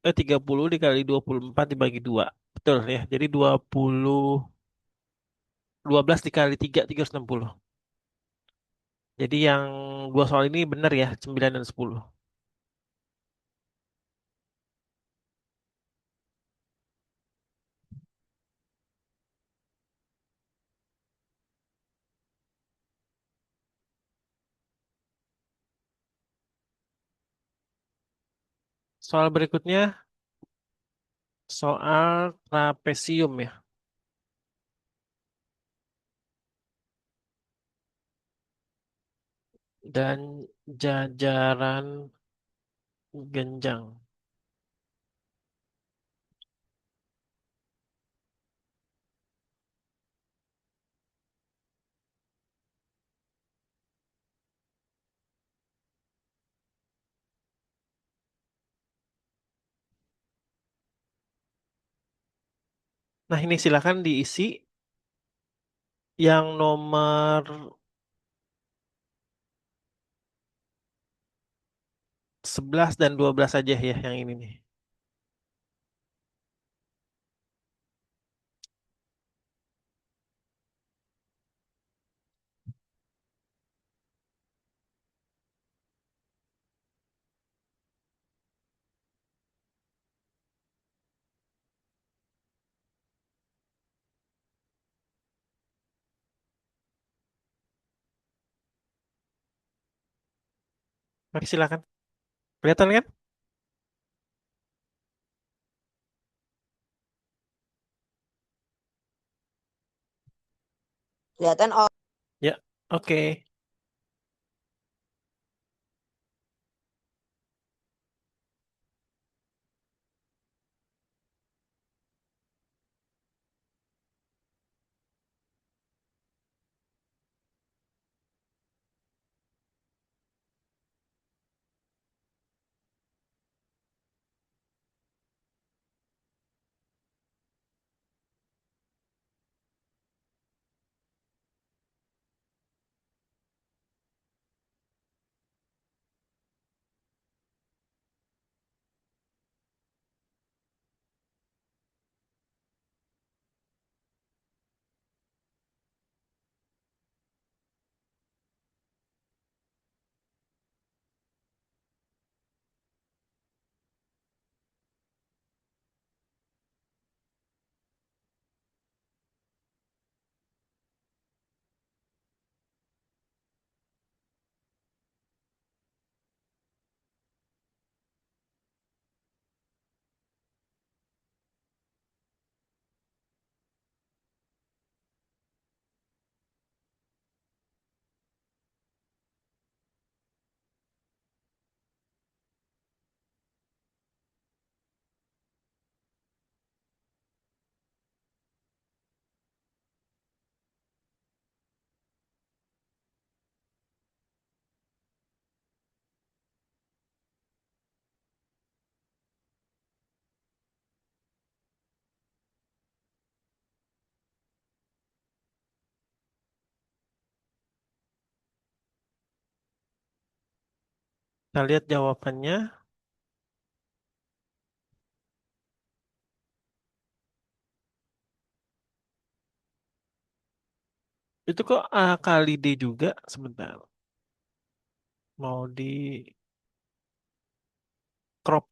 30 dikali 24 dibagi 2. Betul ya. Jadi 12 dikali 3 360. Jadi yang dua soal ini benar ya, 9 dan 10. Soal berikutnya soal trapesium ya dan jajaran genjang. Nah, ini silakan diisi yang nomor 11 dan 12 aja ya yang ini nih. Oke, silakan. Kelihatan kan? Kelihatan Om. Ya, oke. Kita lihat jawabannya. Itu kok A kali D juga sebentar. Mau di crop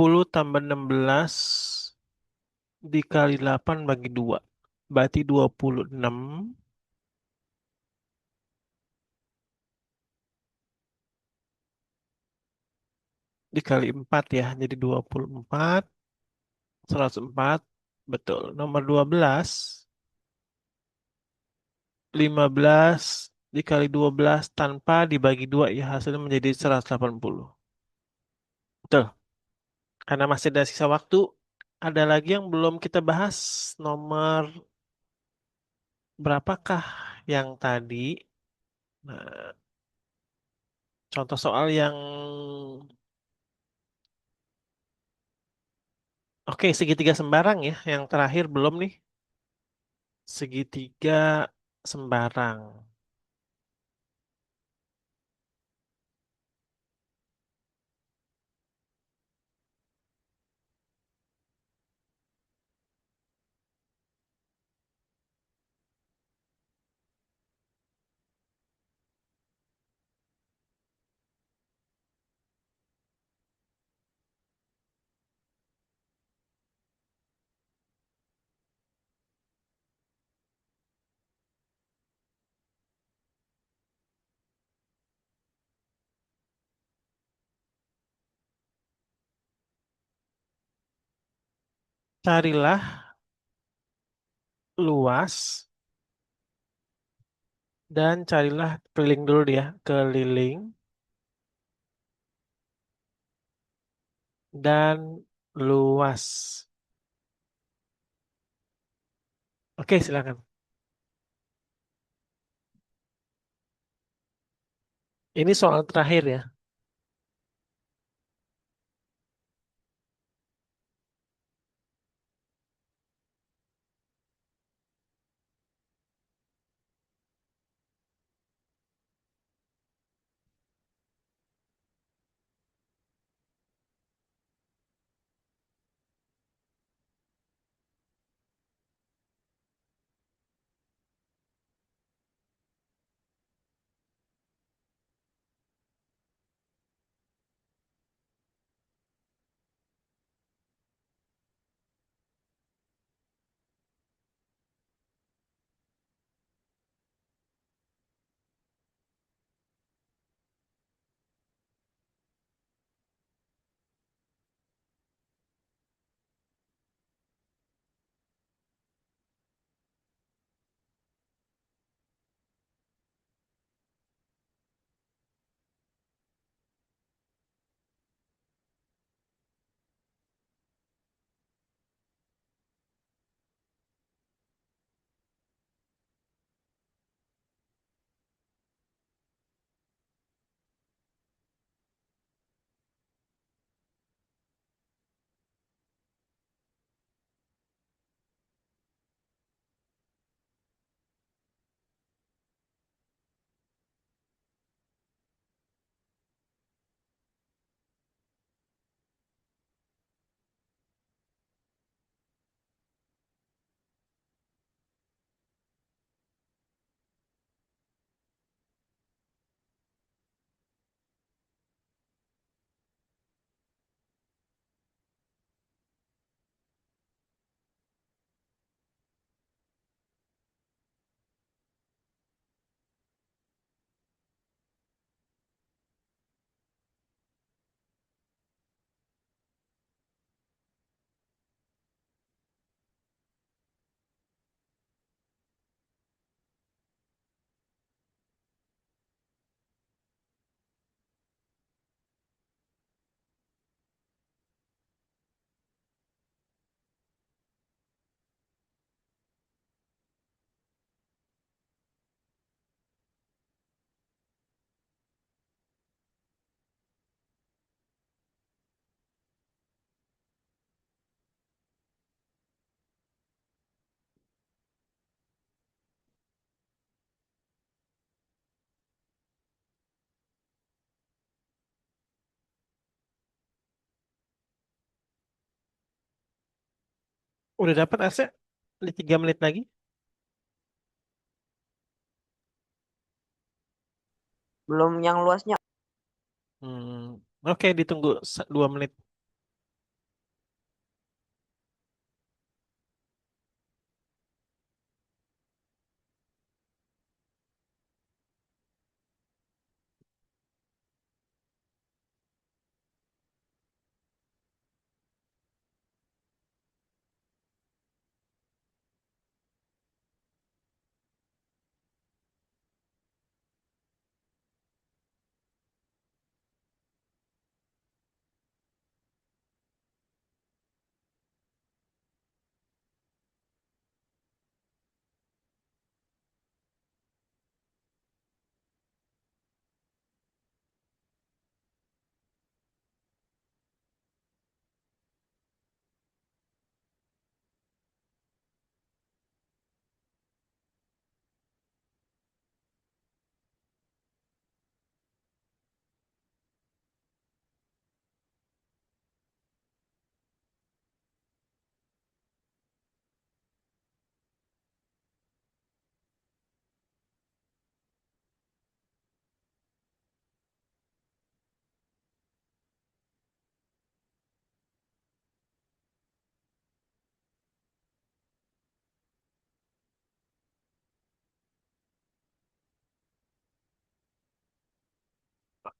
10 tambah 16 dikali 8 bagi 2. Berarti 26 dikali 4 ya. Jadi 24, 104. Betul. Nomor 12, 15 dikali 12 tanpa dibagi 2 ya. Hasilnya menjadi 180. Betul. Karena masih ada sisa waktu, ada lagi yang belum kita bahas. Nomor berapakah yang tadi? Nah, contoh soal yang oke, segitiga sembarang ya. Yang terakhir belum nih. Segitiga sembarang. Carilah luas dan carilah keliling dulu ya. Keliling dan luas. Oke, silakan. Ini soal terakhir ya. Udah dapat AC di 3 menit lagi. Belum yang luasnya. Oke, ditunggu 2 menit.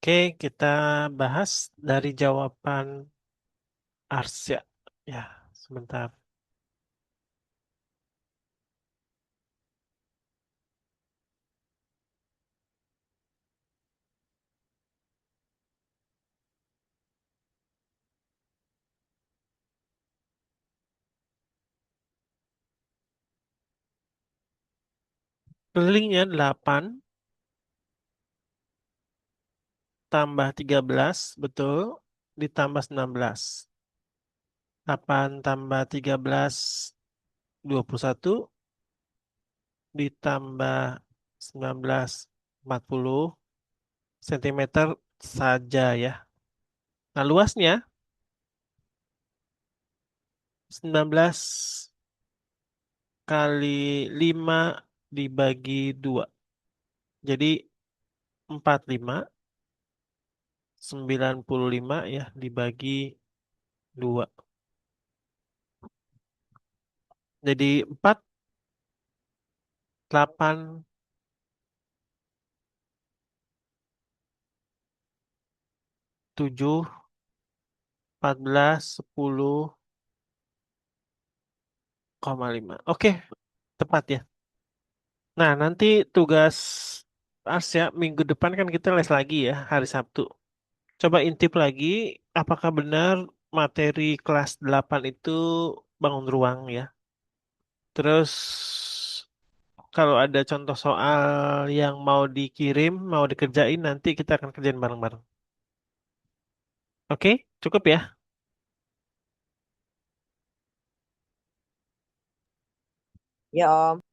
Oke, kita bahas dari jawaban Arsya. Ya, sebentar. Kelilingnya 8 tambah 13, betul, ditambah 19. 8 tambah 13, 21, ditambah 19, 40 sentimeter saja ya. Nah, luasnya 19 kali 5 dibagi 2. Jadi 45, 95 ya dibagi 2. Jadi 4, 8, 7, 14, 10,5. Oke, tepat ya. Nah, nanti tugas Arsya minggu depan kan kita les lagi ya, hari Sabtu. Coba intip lagi, apakah benar materi kelas 8 itu bangun ruang ya. Terus kalau ada contoh soal yang mau dikirim, mau dikerjain, nanti kita akan kerjain bareng-bareng. Oke, cukup ya. Ya Om.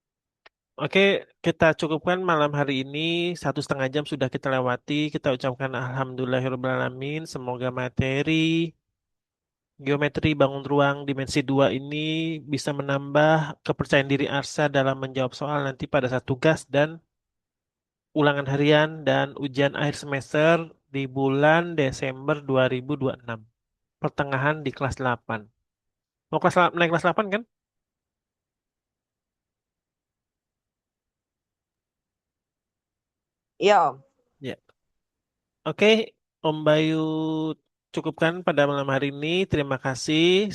Oke, kita cukupkan malam hari ini. 1,5 jam sudah kita lewati. Kita ucapkan Alhamdulillahirrahmanirrahim. Semoga materi geometri bangun ruang dimensi 2 ini bisa menambah kepercayaan diri Arsa dalam menjawab soal nanti pada saat tugas dan ulangan harian dan ujian akhir semester di bulan Desember 2026. Pertengahan di kelas 8. Mau naik kelas 8 kan? Iya Om. Ya. Oke, Om Bayu cukupkan pada malam hari ini. Terima kasih.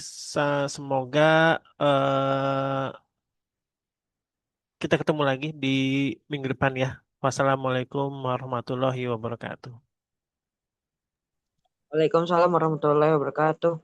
Semoga kita ketemu lagi di minggu depan ya. Wassalamualaikum warahmatullahi wabarakatuh. Waalaikumsalam warahmatullahi wabarakatuh.